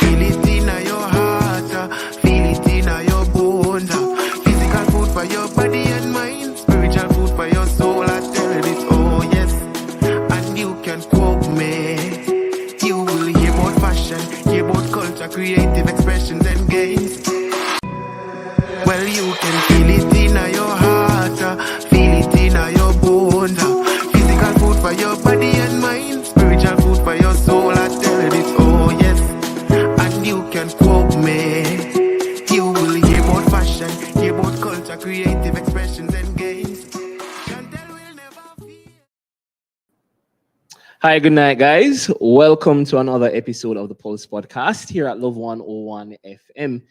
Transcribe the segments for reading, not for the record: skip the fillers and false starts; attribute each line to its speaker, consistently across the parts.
Speaker 1: feel it in your heart, feel it in your bones. Physical food for your body and mind, spiritual food for your soul. I tell it, oh yes, and you can quote me. You will hear about fashion, hear about culture, creative expressions and games. Well, you can feel it in your heart, feel it in your bones. Physical food for your body and mind, spiritual food for your soul. I tell it, oh yes, and you can quote me. You will hear about fashion, hear about culture, creative expressions and games. Chantel will never feel.
Speaker 2: Hi, good night, guys. Welcome to another episode of the Pulse Podcast here at Love 101 FM.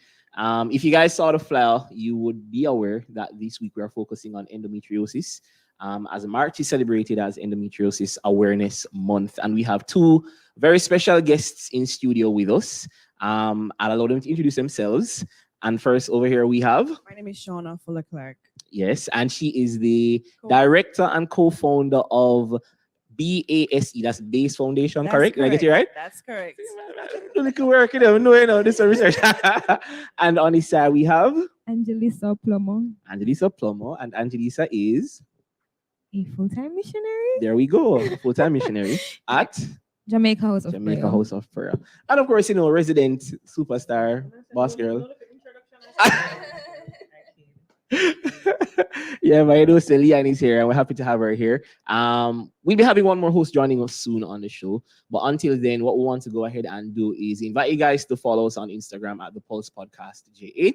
Speaker 2: If you guys saw the flyer, you would be aware that this week we are focusing on endometriosis. As March is celebrated as Endometriosis Awareness Month, and we have two very special guests in studio with us. I'll allow them to introduce themselves. And first, over here we have.
Speaker 3: My name is Shauna Fuller-Clark.
Speaker 2: Yes, and she is the director and co-founder of BASE, that's Base Foundation,
Speaker 3: That's
Speaker 2: correct? Did I get it right?
Speaker 3: That's correct.
Speaker 2: Do little work, you know, this is research. And on his side, we have
Speaker 4: Angelisa Plomo,
Speaker 2: and Angelisa is,
Speaker 4: a full-time missionary.
Speaker 2: there we go, full-time missionary at
Speaker 4: Jamaica House of
Speaker 2: Jamaica
Speaker 4: Prayer.
Speaker 2: House of Prayer. And of course, resident superstar, boss girl. Yeah, my host Leanne is here, and we're happy to have her here. We'll be having one more host joining us soon on the show. But until then, what we want to go ahead and do is invite you guys to follow us on Instagram at the Pulse Podcast JA.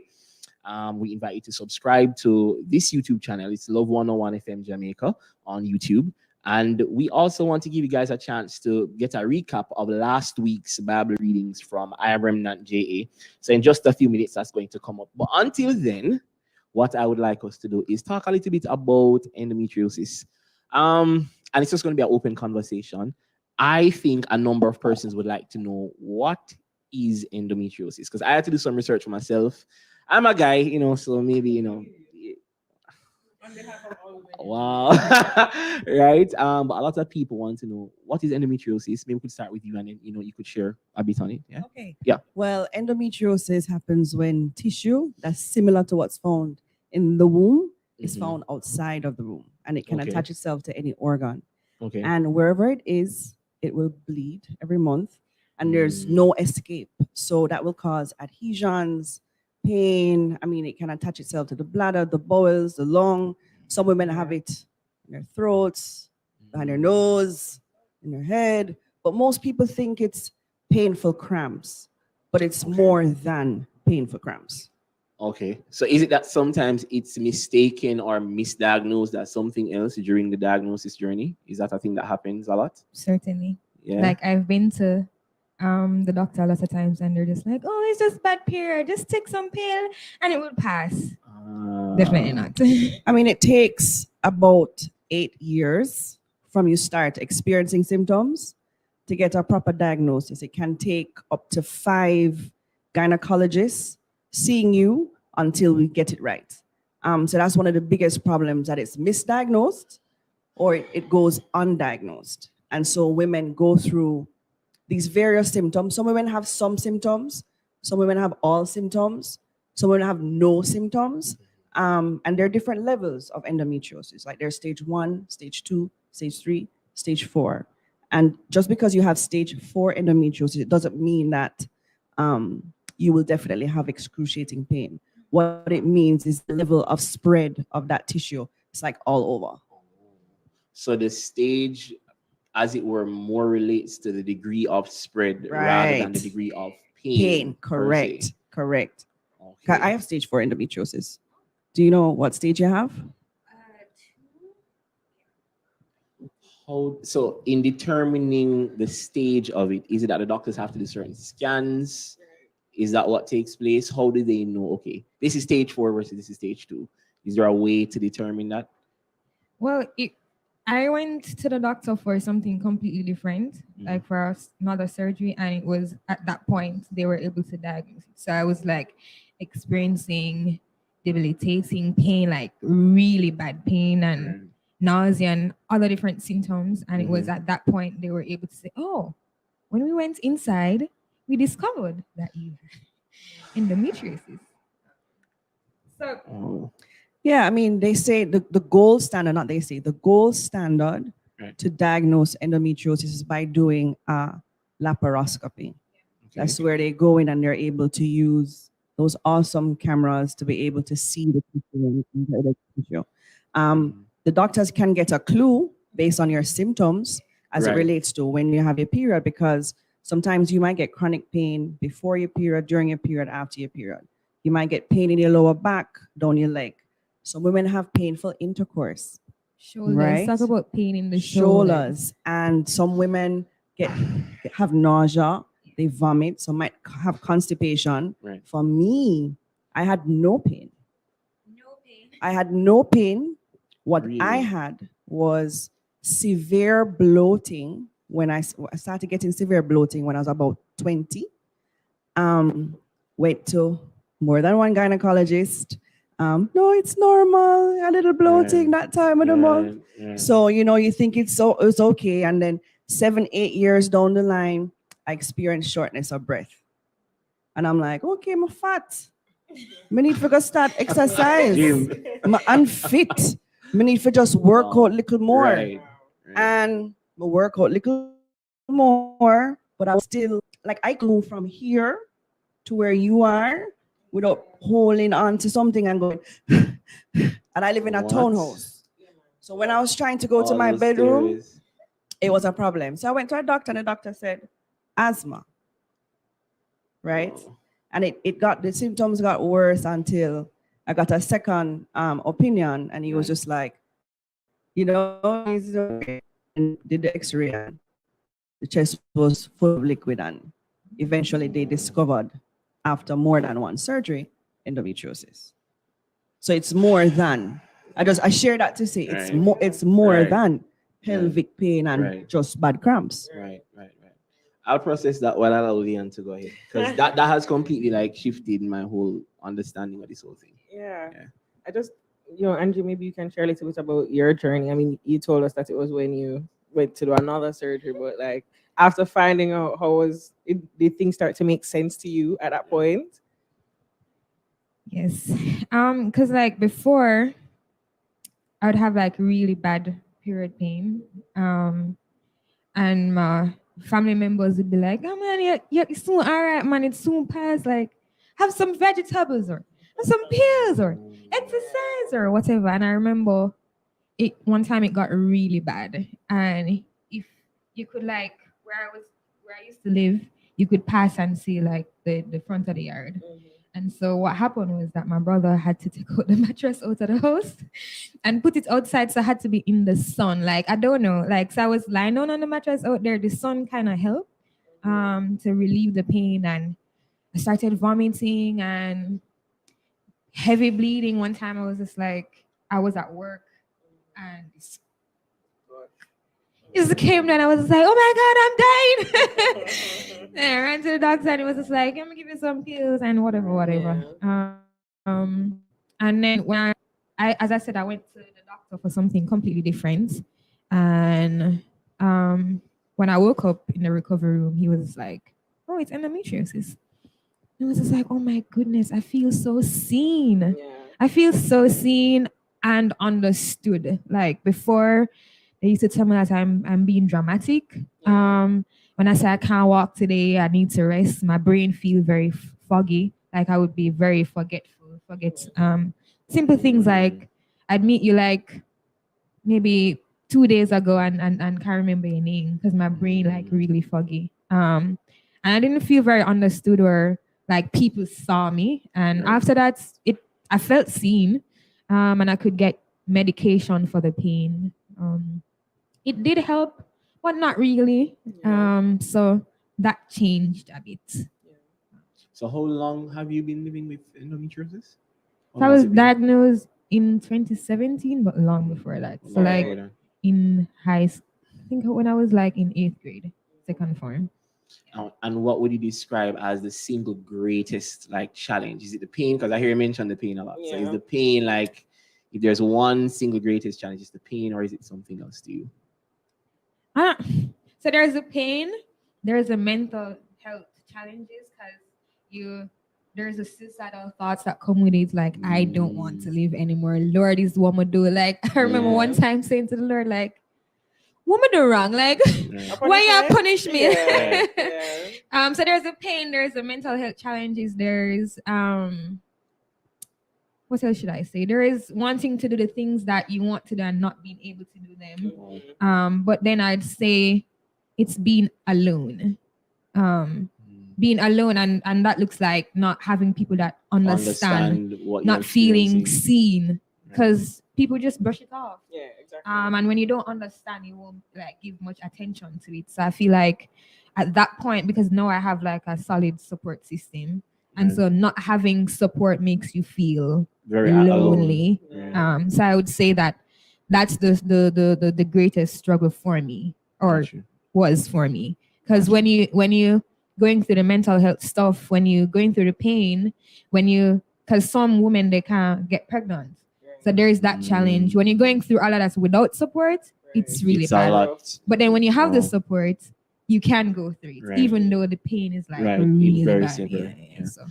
Speaker 2: We invite you to subscribe to this YouTube channel. It's Love 101 FM Jamaica on YouTube. And we also want to give you guys a chance to get a recap of last week's Bible readings from I Am Remnant JA. So in just a few minutes, that's going to come up. But until then, what I would like us to do is talk a little bit about endometriosis. And it's just going to be an open conversation. I think a number of persons would like to know, what is endometriosis? Because I had to do some research for myself. I'm a guy, so maybe, wow. Right. But a lot of people want to know, what is endometriosis? Maybe we could start with you, and then, you could share a bit on it. Yeah.
Speaker 3: Okay.
Speaker 2: Yeah.
Speaker 3: Well, endometriosis happens when tissue that's similar to what's found in the womb is found outside of the womb, and it can attach itself to any organ.
Speaker 2: Okay.
Speaker 3: And wherever it is, it will bleed every month, and there's no escape. So that will cause adhesions, pain. I mean, it can attach itself to the bladder, the bowels, the lung. Some women have it in their throats, behind their nose, in their head. But most people think it's painful cramps, but it's more than painful cramps.
Speaker 2: Okay. So is it that sometimes it's mistaken or misdiagnosed as something else during the diagnosis journey? Is that a thing that happens a lot?
Speaker 4: Certainly.
Speaker 2: Yeah.
Speaker 4: Like, I've been to the doctor a lot of times, and they're just like, oh, it's just bad period. Just take some pill and it will pass. Definitely not.
Speaker 3: I mean, it takes about 8 years from you start experiencing symptoms to get a proper diagnosis. It can take up to 5 gynecologists seeing you until we get it right. So that's one of the biggest problems, that it's misdiagnosed or it goes undiagnosed. And so women go through these various symptoms. Some women have some symptoms, some women have all symptoms, some women have no symptoms. And there are different levels of endometriosis. Like there's stage 1, stage 2, stage 3, stage 4. And just because you have stage 4 endometriosis, it doesn't mean that you will definitely have excruciating pain. What it means is the level of spread of that tissue. It's like all over.
Speaker 2: So the stage, as it were, more relates to the degree of spread rather than the degree of pain.
Speaker 3: Correct. Correct.
Speaker 2: Okay.
Speaker 3: I have stage 4 endometriosis. Do you know what stage you have?
Speaker 2: So in determining the stage of it, is it that the doctors have to do certain scans? Is that what takes place? How do they know, okay, this is stage 4 versus this is stage 2? Is there a way to determine that?
Speaker 4: Well, I went to the doctor for something completely different, like for another surgery, and it was at that point they were able to diagnose it. So I was like experiencing debilitating pain, like really bad pain and nausea and other different symptoms. And it was at that point they were able to say, oh, when we went inside, we discovered that you had endometriosis. So
Speaker 2: Oh,
Speaker 3: Yeah, I mean, they say the gold standard, not they say, the gold standard
Speaker 2: right.
Speaker 3: to diagnose endometriosis is by doing a laparoscopy. That's where they go in and they're able to use those awesome cameras to be able to see the tissue and compare the tissue. The doctors can get a clue based on your symptoms as it
Speaker 2: Right.
Speaker 3: relates to when you have your period, because sometimes you might get chronic pain before your period, during your period, after your period. You might get pain in your lower back, down your leg. Some women have painful intercourse,
Speaker 4: shoulders.
Speaker 3: right?
Speaker 4: Talk about pain in the shoulders.
Speaker 3: And some women have nausea, they vomit, some might have constipation.
Speaker 2: Right.
Speaker 3: For me, I had no pain.
Speaker 4: No pain.
Speaker 3: I had no pain. What
Speaker 2: Really?
Speaker 3: I had was severe bloating when I started getting severe bloating when I was about 20. Went to more than one gynecologist. No, it's normal, a little bloating that time of the month.
Speaker 2: Yeah.
Speaker 3: So, you think it's okay. And then 7-8 years down the line, I experienced shortness of breath. And I'm like, okay, I'm fat. I need to go start exercise.
Speaker 2: Gym.
Speaker 3: I'm unfit. I need to just work out a little more.
Speaker 2: Right.
Speaker 3: And I work out a little more, but I was still, like, I could move from here to where you are without holding on to something and going. And I live in a
Speaker 2: What?
Speaker 3: townhouse. So when I was trying to go to
Speaker 2: All
Speaker 3: my
Speaker 2: those
Speaker 3: bedroom,
Speaker 2: stairs.
Speaker 3: it was a problem. So I went to a doctor and the doctor said, asthma. Right?
Speaker 2: Oh.
Speaker 3: And the symptoms got worse until I got a second opinion, and he was just like, it's okay. And did the x-ray, and the chest was full of liquid, and eventually they discovered, after more than one surgery, endometriosis. So it's more than, I share that to say it's more
Speaker 2: Right.
Speaker 3: than pelvic pain and just bad cramps.
Speaker 2: Right. I'll process that while I allow Leon to go ahead, because that has completely like shifted my whole understanding of this whole thing.
Speaker 5: Yeah. I just, Angie, maybe you can share a little bit about your journey. I mean, you told us that it was when you went to do another surgery, but like after finding out did things start to make sense to you at that point?
Speaker 4: Yes. Because like before, I would have like really bad period pain. And my family members would be like, oh man, you're soon all right, man, it's soon past. Like, have some vegetables or have some pills or exercise or whatever. And I remember one time it got really bad. And if you could like where I used to live, you could pass and see like the front of the yard. And so what happened was that my brother had to take out the mattress out of the house and put it outside. So I had to be in the sun. Like, I don't know. Like, so I was lying down on the mattress out there. The sun kind of helped to relieve the pain. And I started vomiting and heavy bleeding. One time I was just like, I was at work and it just came down. I was just like, oh my God, I'm dying. And I ran to the doctor and he was just like, let me give you some pills and whatever. And then when as I said, I went to the doctor for something completely different. And when I woke up in the recovery room, he was like, oh, it's endometriosis. And I was just like, oh my goodness, I feel so seen.
Speaker 5: Yeah.
Speaker 4: I feel so seen and understood. Like before, they used to tell me that I'm being dramatic. When I say I can't walk today, I need to rest. My brain feels very foggy. Like I would be very forget simple things like I'd meet you like maybe 2 days ago and can't remember your name because my brain like really foggy. And I didn't feel very understood or like people saw me. And after that, I felt seen, and I could get medication for the pain. It did help, but not really. So that changed a bit.
Speaker 2: So how long have you been living with endometriosis?
Speaker 4: So I was diagnosed in 2017, but long before that. So like in high school, I think when I was like in 8th grade, second form.
Speaker 2: And what would you describe as the single greatest like challenge? Is it the pain? Because I hear you mention the pain a lot. So is the pain like, if there's one single greatest challenge, is the pain, or is it something else to you?
Speaker 4: So there's a pain, there's a mental health challenges because there's a suicidal thoughts that come with it, like I don't want to live anymore. Lord is what I do. Like I remember one time saying to the Lord, like, what am I do wrong? Like, why you punish me?
Speaker 5: Yeah.
Speaker 4: So there's a pain, there's a mental health challenges, there's what else should I say? There is wanting to do the things that you want to do and not being able to do them. But then I'd say it's being alone. Being alone, and that looks like not having people that understand
Speaker 2: what
Speaker 4: not
Speaker 2: you're
Speaker 4: feeling
Speaker 2: experiencing.
Speaker 4: seen, because people just brush it off.
Speaker 5: Yeah, exactly.
Speaker 4: And when you don't understand, you won't like give much attention to it. So I feel like at that point, because now I have like a solid support system, and so not having support makes you feel
Speaker 2: Very
Speaker 4: lonely.
Speaker 5: Yeah.
Speaker 4: So I would say that that's the greatest struggle for me, or was for me, because when you going through the mental health stuff, when you going through the pain, because some women, they can't get pregnant. So there is that challenge. When you're going through all of that without support, it's really
Speaker 2: It's
Speaker 4: bad.
Speaker 2: a lot.
Speaker 4: But then when you have the support, you can go through it, even though the pain is like really
Speaker 2: very
Speaker 4: bad.
Speaker 2: severe.
Speaker 4: Yeah. So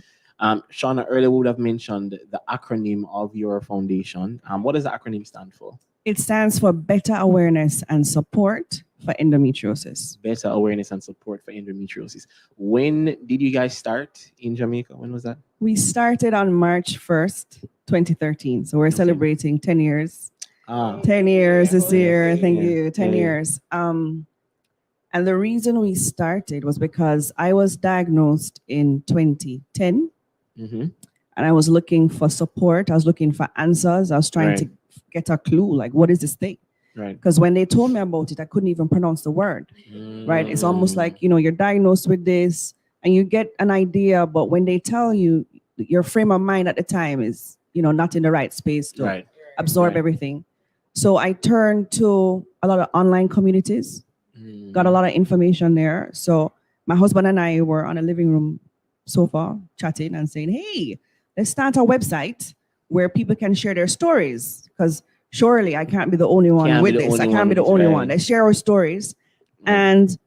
Speaker 2: Shauna earlier would have mentioned the acronym of your foundation. What does the acronym stand for?
Speaker 3: It stands for Better Awareness and Support for Endometriosis.
Speaker 2: Better awareness and support for endometriosis. When did you guys start in Jamaica? When was that?
Speaker 3: We started on March 1st, 2013. So we're celebrating 10 years. 10 years this year. Thank you. 10 years. And the reason we started was because I was diagnosed in 2010. And I was looking for support. I was looking for answers. I was trying to get a clue, like, what is this thing? Because when they told me about it, I couldn't even pronounce the word. It's almost like, you're diagnosed with this and you get an idea, but when they tell you, your frame of mind at the time is, not in the right space to absorb everything. So I turned to a lot of online communities, got a lot of information there. So my husband and I were on a living room sofa chatting and saying, hey, let's start a website where people can share their stories, because surely I can't be the only one with this. I can't be the only one. Let's share our stories. And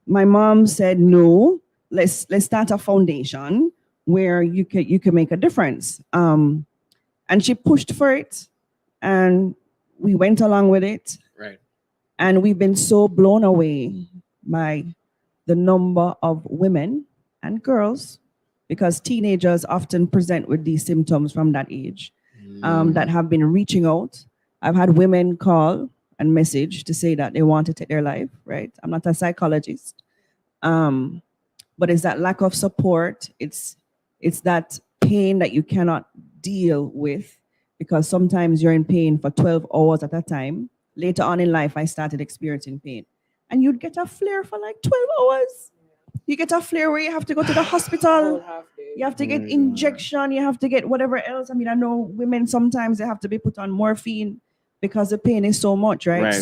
Speaker 3: my mom said, no, let's start a foundation where you can make a difference. And she pushed for it, and we went along with it. And we've been so blown away by the number of women and girls, because teenagers often present with these symptoms from that age, that have been reaching out. I've had women call and message to say that they want to take their life, right? I'm not a psychologist. But it's that lack of support. It's that pain that you cannot deal with, because sometimes you're in pain for 12 hours at a time. Later on in life, I started experiencing pain. And you'd get a flare for like 12 hours. You get a flare where you have to go to the hospital. You have to get injection. You have to get whatever else. I mean, I know women, sometimes they have to be put on morphine because the pain is so much, right?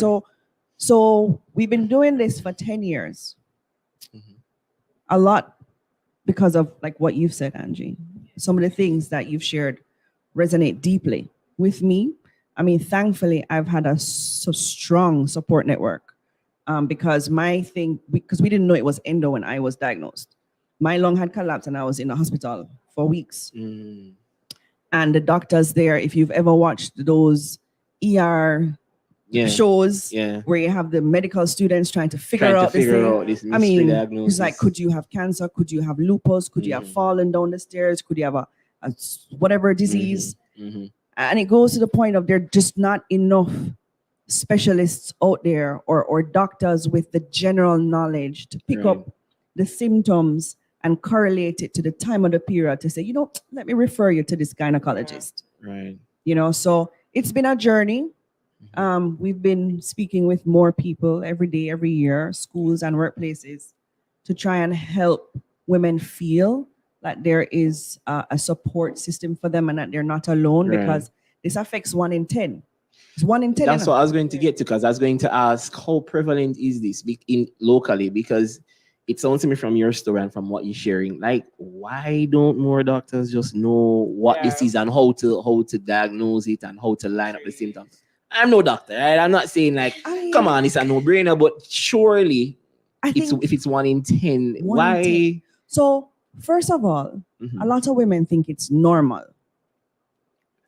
Speaker 3: So we've been doing this for 10 years. A lot because of like what you've said, Angie. Some of the things that you've shared resonate deeply with me. I mean, thankfully, I've had a so strong support network, because we didn't know it was endo when I was diagnosed. My lung had collapsed and I was in the hospital for weeks. And the doctors there, if you've ever watched those ER shows where you have the medical students trying to figure out this thing. I mean, it's like, could you have cancer? Could you have lupus? Could you have fallen down the stairs? Could you have a whatever disease? And it goes to the point of there just not enough specialists out there or doctors with the general knowledge to pick up the symptoms and correlate it to the time of the period to say, let me refer you to this gynecologist. So it's been a journey. We've been speaking with more people every day, every year, schools and workplaces, to try and help women feel that there is a support system for them and that they're not alone, because this affects 1 in 10. It's 1 in 10.
Speaker 2: That's what I was going to get to, because I was going to ask, how prevalent is this locally? Because it sounds to me from your story and from what you're sharing, like, why don't more doctors just know what this is and how to diagnose it and how to line up the symptoms? I'm no doctor, right? I'm not saying like, come on, it's a no-brainer, but surely if it's 1 in 10, why?
Speaker 3: So, first of all,
Speaker 2: Mhm.
Speaker 3: a lot of women think it's normal.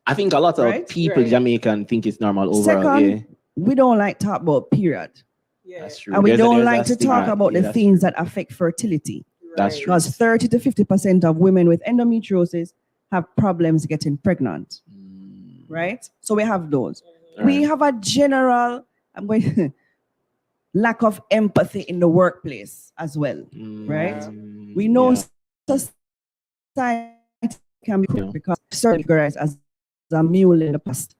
Speaker 2: I think a lot of
Speaker 3: Right?
Speaker 2: people
Speaker 5: Right.
Speaker 2: Jamaican think it's normal overall.
Speaker 3: Second,
Speaker 2: Yeah,
Speaker 3: we don't like talk about period.
Speaker 5: Yeah.
Speaker 2: that's true.
Speaker 3: And we
Speaker 2: There's
Speaker 3: don't
Speaker 2: there's
Speaker 3: like to talk
Speaker 2: stigma.
Speaker 3: about
Speaker 2: Yeah,
Speaker 3: the
Speaker 2: that's
Speaker 3: things
Speaker 2: true.
Speaker 3: that affect fertility.
Speaker 2: That's
Speaker 5: Right.
Speaker 2: true.
Speaker 3: Because 30 to 50% of women with endometriosis have problems getting pregnant,
Speaker 2: Mm,
Speaker 3: right? So we have those.
Speaker 2: all
Speaker 3: We
Speaker 2: right.
Speaker 3: have a general lack of empathy in the workplace as well, right?
Speaker 2: Mm,
Speaker 3: We know
Speaker 2: yeah.
Speaker 3: society can be
Speaker 2: Yeah.
Speaker 3: cruel because certain categorized as a mule in the past,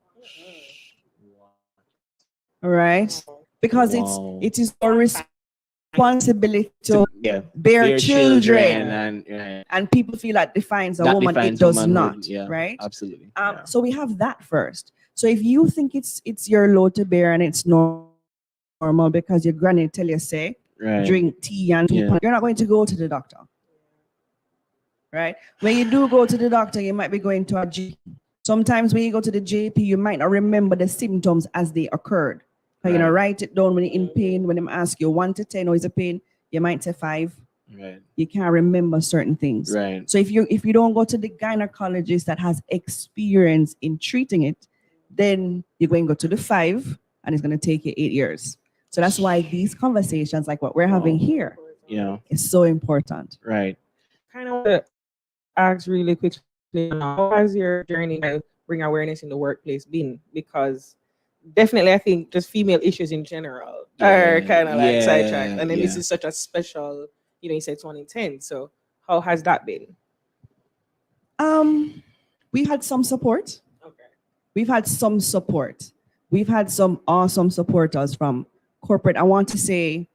Speaker 3: all right? Because
Speaker 2: Wow.
Speaker 3: it is our responsibility to
Speaker 2: Yeah,
Speaker 3: bear
Speaker 2: bear
Speaker 3: children.
Speaker 2: and right.
Speaker 3: And people feel that defines a
Speaker 2: That
Speaker 3: woman. It
Speaker 2: defines
Speaker 3: does
Speaker 2: womanhood.
Speaker 3: not,
Speaker 2: Yeah,
Speaker 3: right?
Speaker 2: absolutely. Yeah.
Speaker 3: So we have that first. So if you think it's your load to bear and it's normal because your granny tell you say
Speaker 2: Right.
Speaker 3: drink tea and
Speaker 2: Yeah.
Speaker 3: you're not going to go to the doctor, right? When you do go to the doctor, you might be going to a GP. Sometimes when you go to the GP, you might not remember the symptoms as they occurred. So, you know,
Speaker 2: Right.
Speaker 3: write it down when you're in pain. When them ask you 1 to 10, or is it pain? You might say 5.
Speaker 2: Right.
Speaker 3: You can't remember certain things.
Speaker 2: Right.
Speaker 3: So if you don't go to the gynecologist that has experience in treating it, then you're going to go to the 5, and it's going to take you 8 years. So that's why these conversations, like what we're having here,
Speaker 2: Yeah.
Speaker 3: is so important.
Speaker 2: Right.
Speaker 5: Kind of want to ask really quickly, how has your journey to bring awareness in the workplace been? Because definitely, I think just female issues in general are
Speaker 2: Yeah,
Speaker 5: kind of like
Speaker 2: yeah,
Speaker 5: sidetracked. And then this
Speaker 2: yeah.
Speaker 5: is such a special, you said it's 1 in 10. So how has that been?
Speaker 3: We had some support.
Speaker 5: Okay.
Speaker 3: We've had some support. We've had some awesome supporters from corporate. I want to say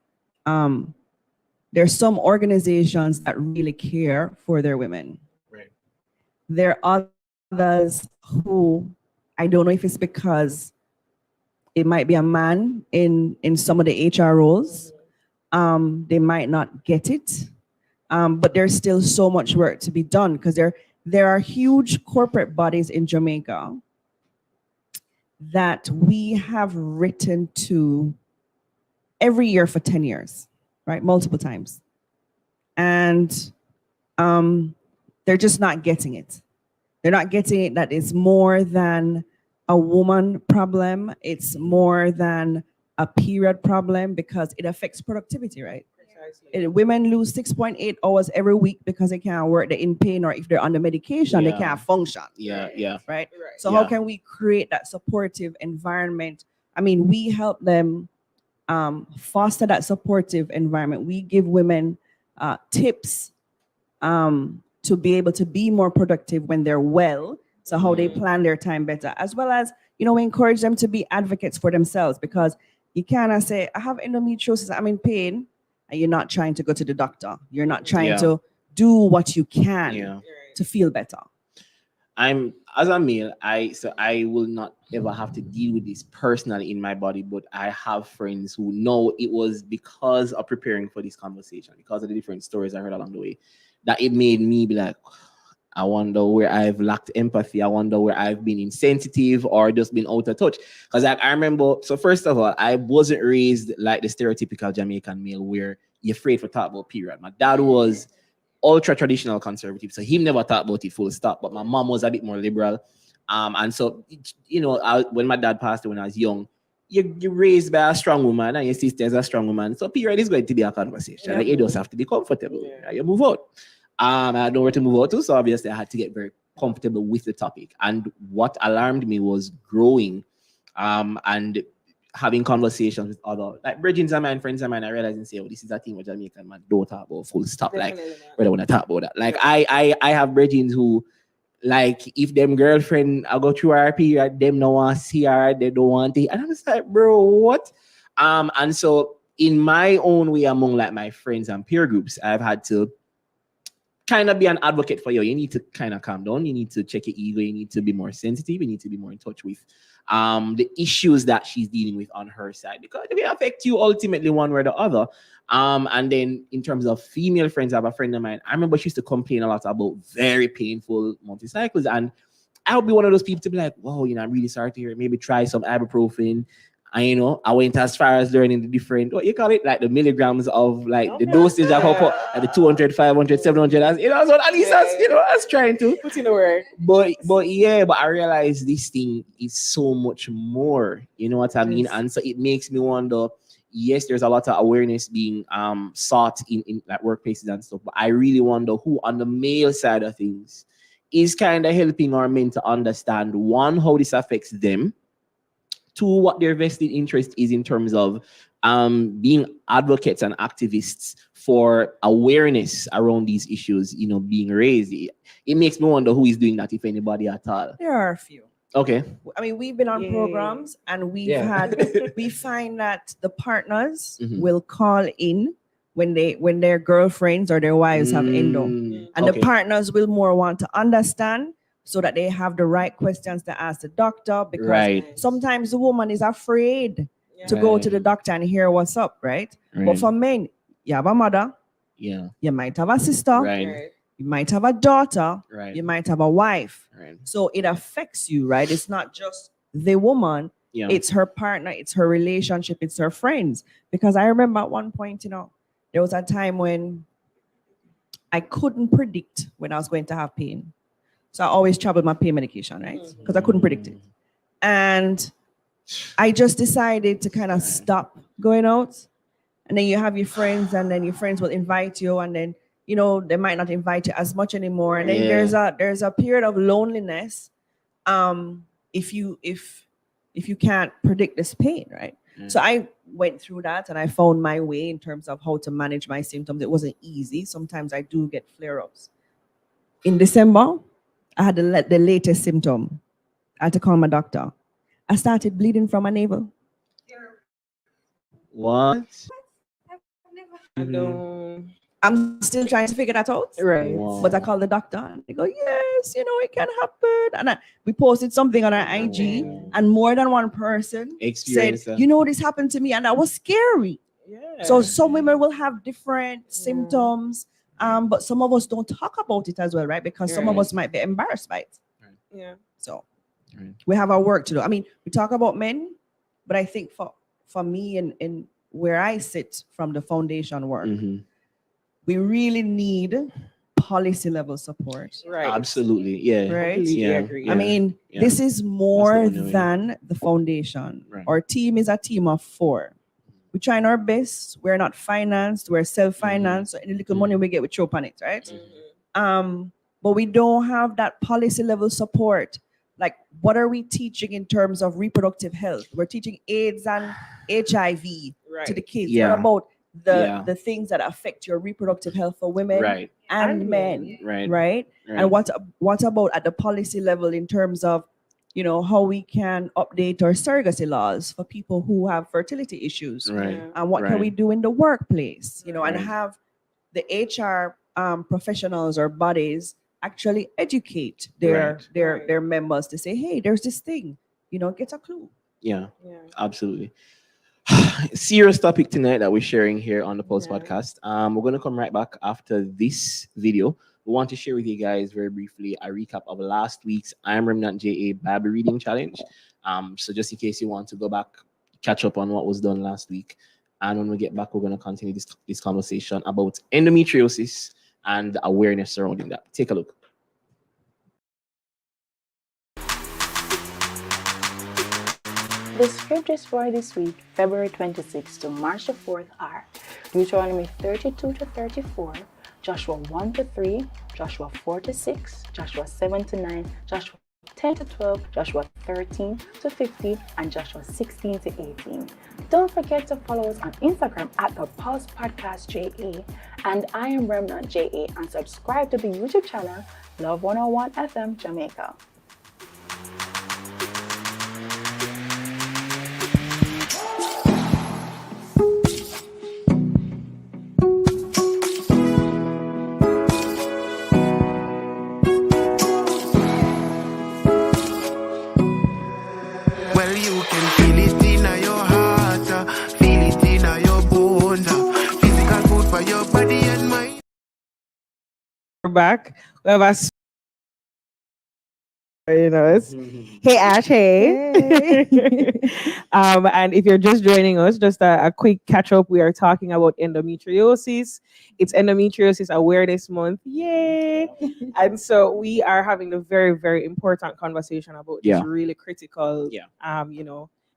Speaker 3: there's some organizations that really care for their women.
Speaker 2: Right.
Speaker 3: There are others who, I don't know if it's because it might be a man in some of the HR roles. They might not get it. But there's still so much work to be done because there are huge corporate bodies in Jamaica that we have written to every year for 10 years, right? Multiple times. And they're just not getting it. They're not getting it that it's more than a woman problem. It's more than a period problem because it affects productivity, right? Women lose 6.8 hours every week because they can't work. They're in pain, or if they're on the medication, they
Speaker 2: Yeah.
Speaker 3: can't function.
Speaker 2: Yeah. Yeah.
Speaker 3: Right?
Speaker 5: Right.
Speaker 3: So how
Speaker 2: Yeah.
Speaker 3: can we create that supportive environment? I mean, we help them foster that supportive environment. We give women tips to be able to be more productive when they're well. So how they plan their time better, as well as, we encourage them to be advocates for themselves, because you cannot say, I have endometriosis, I'm in pain, and you're not trying to go to the doctor. You're not trying
Speaker 2: Yeah.
Speaker 3: to do what you can
Speaker 2: Yeah.
Speaker 3: to feel better.
Speaker 2: I'm as a male, I will not ever have to deal with this personally in my body, but I have friends who know it was because of preparing for this conversation, because of the different stories I heard along the way, that it made me be like, I wonder where I've lacked empathy. I wonder where I've been insensitive or just been out of touch. Because I remember, so first of all, I wasn't raised like the stereotypical Jamaican male where you're afraid to talk about period. My dad was ultra traditional conservative, so he never thought about it full stop. But my mom was a bit more liberal, and so when my dad passed away when I was young, you're raised by a strong woman and your sister's a strong woman, so period is going to be a conversation.
Speaker 5: Yeah.
Speaker 2: Like, you just have to be comfortable.
Speaker 5: Yeah.
Speaker 2: You move out. I had nowhere to move out to, so obviously I had to get very comfortable with the topic. And what alarmed me was growing, and having conversations with other like bridgings of mine, friends of mine. I realized and say, oh, this is a thing with Jamaican man don't talk about full stop. Like,
Speaker 5: Definitely not.
Speaker 2: we don't want to talk about that. Like, I have bridgings who, like, if them girlfriend I go through her period, them no want to see her, they don't want it. And I'm just like, bro, what? And so in my own way, among like my friends and peer groups, I've had to kind of be an advocate for you. You need to kind of calm down. You need to check your ego. You need to be more sensitive. You need to be more in touch with the issues that she's dealing with on her side, because they will affect you ultimately one way or the other. And then in terms of female friends, I have a friend of mine. I remember she used to complain a lot about very painful monthly cycles, and I would be one of those people to be like, "Wow, I'm really sorry to hear it. Maybe try some ibuprofen." And I went as far as learning the different, what you call it, like the milligrams of like the dosage of how like the 200, 500, 700, as that's what at least I was trying to
Speaker 5: Put in the work.
Speaker 2: but I realize this thing is so much more, you know what I mean?
Speaker 5: Yes.
Speaker 2: And so it makes me wonder, yes, there's a lot of awareness being sought in like workplaces and stuff, but I really wonder who on the male side of things is kind of helping our men to understand, one, how this affects them, two, what their vested interest is in terms of being advocates and activists for awareness around these issues, being raised. It makes me wonder who is doing that, if anybody at all.
Speaker 3: There are a few.
Speaker 2: Okay.
Speaker 3: I mean, we've been on
Speaker 5: Yay.
Speaker 3: programs and we find that the partners
Speaker 2: Mhm.
Speaker 3: will call in when their girlfriends or their wives have endo. And the partners will more want to understand so that they have the right questions to ask the doctor, because
Speaker 2: Right.
Speaker 3: sometimes the woman is afraid to go to the doctor and hear what's up, right? But
Speaker 2: Right.
Speaker 3: for men, you have a mother,
Speaker 2: Yeah.
Speaker 3: you might have a sister,
Speaker 2: Right.
Speaker 3: you might have a daughter,
Speaker 2: Right.
Speaker 3: you might have a wife.
Speaker 2: Right.
Speaker 3: So it affects you, right? It's not just the woman,
Speaker 2: Yeah.
Speaker 3: it's her partner, it's her relationship, it's her friends. Because I remember at one point, there was a time when I couldn't predict when I was going to have pain. So I always traveled my pain medication, right? Because I couldn't predict it. And I just decided to kind of stop going out. And then you have your friends, and then your friends will invite you, and then they might not invite you as much anymore. And then
Speaker 2: Yeah.
Speaker 3: there's a period of loneliness. If you can't predict this pain, right?
Speaker 2: Mm.
Speaker 3: So I went through that and I found my way in terms of how to manage my symptoms. It wasn't easy. Sometimes I do get flare-ups. In December, I had the latest symptom. I had to call my doctor. I started bleeding from my navel.
Speaker 2: What?
Speaker 5: I don't.
Speaker 3: I'm still trying to figure that out.
Speaker 5: Right.
Speaker 2: Wow.
Speaker 3: But I called the doctor and they go, yes, it can happen. And we posted something on our IG, and more than one person
Speaker 2: Experience
Speaker 3: said,
Speaker 2: that.
Speaker 3: this happened to me, and that was scary.
Speaker 5: Yeah.
Speaker 3: So some women will have different symptoms, but some of us don't talk about it as well, right? Because some of
Speaker 2: Right.
Speaker 3: us might be embarrassed by it.
Speaker 5: Yeah.
Speaker 3: So
Speaker 2: Right.
Speaker 3: we have our work to do. I mean, we talk about men, but I think for me and where I sit from the foundation work,
Speaker 2: Mhm.
Speaker 3: we really need policy level support.
Speaker 5: Right.
Speaker 2: Absolutely. Yeah.
Speaker 3: Right?
Speaker 5: Completely
Speaker 2: Yeah.
Speaker 5: agree.
Speaker 3: I mean,
Speaker 2: Yeah.
Speaker 3: this is more
Speaker 2: only way.
Speaker 3: than the foundation.
Speaker 2: Right.
Speaker 3: Our team is a team of 4. We're trying our best. We're not financed. We're self-financed. So any little money we get, we throw on it, right? But we don't have that policy level support. Like, what are we teaching in terms of reproductive health? We're teaching AIDS and HIV to the kids.
Speaker 2: Yeah.
Speaker 3: What about
Speaker 2: Yeah.
Speaker 3: the things that affect your reproductive health for women
Speaker 2: Right.
Speaker 3: and men?
Speaker 2: Right.
Speaker 3: Right? And what about at the policy level in terms of how we can update our surrogacy laws for people who have fertility issues?
Speaker 2: Right.
Speaker 3: And what can
Speaker 2: Right.
Speaker 3: we do in the workplace? And
Speaker 2: Right.
Speaker 3: have the HR professionals or bodies actually educate their members to say, hey, there's this thing, get a clue.
Speaker 2: Yeah.
Speaker 5: Yeah.
Speaker 2: Absolutely. Serious topic tonight that we're sharing here on the Pulse
Speaker 5: Yeah.
Speaker 2: podcast. We're going to come right back after this video. We want to share with you guys very briefly a recap of last week's I Am Remnant JA Bible Reading Challenge. So just in case you want to go back, catch up on what was done last week. And when we get back, we're going to continue this conversation about endometriosis and the awareness surrounding that. Take a look.
Speaker 6: The scriptures for this week, February 26th to March the 4th, are Deuteronomy 32 to 34, Joshua 1 to 3, Joshua 4 to 6, Joshua 7 to 9, Joshua 10 to 12, Joshua 13 to 15, and Joshua 16 to 18. Don't forget to follow us on Instagram at the Pulse Podcast JA and I Am Remnant JA, and subscribe to the YouTube channel Love 101 FM Jamaica.
Speaker 1: Well, you can feel it in your heart, feel it in your bones. Physical food for your body and mind.
Speaker 5: We're back. We have a joining us. Hey Ash, hey. And if you're just joining us, just a quick catch up. We are talking about endometriosis. It's Endometriosis Awareness Month. Yay! And so we are having a very, very important conversation about this
Speaker 2: Yeah.
Speaker 5: really critical
Speaker 2: Yeah.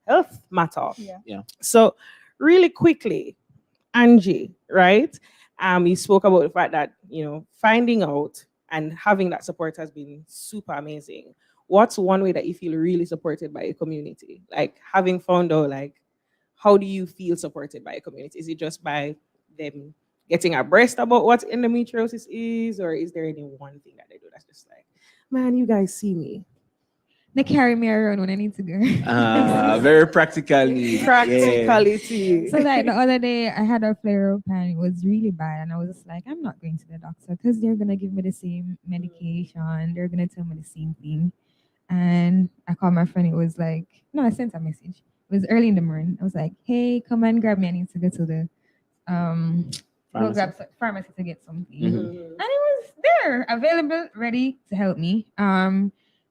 Speaker 5: health matter.
Speaker 2: Yeah.
Speaker 5: So really quickly, Angie, right? You spoke about the fact that, finding out and having that support has been super amazing. What's one way that you feel really supported by a community? Like having found out, like, how do you feel supported by a community? Is it just by them getting abreast about what endometriosis is, or is there any one thing that they do that's just like, man, you guys see me?
Speaker 4: They carry me around when I need to go.
Speaker 2: Very practical need. Yeah.
Speaker 5: Practicality.
Speaker 4: So like the other day I had a flare up and it was really bad and I was just like, I'm not going to the doctor because they're gonna give me the same medication, they're gonna tell me the same thing. And I called my friend, it was like, no, I sent a message. It was early in the morning. I was like, hey, come and grab me. I need to go to the go grab pharmacy to get something.
Speaker 2: Mhm.
Speaker 4: And it was there, available, ready to help me.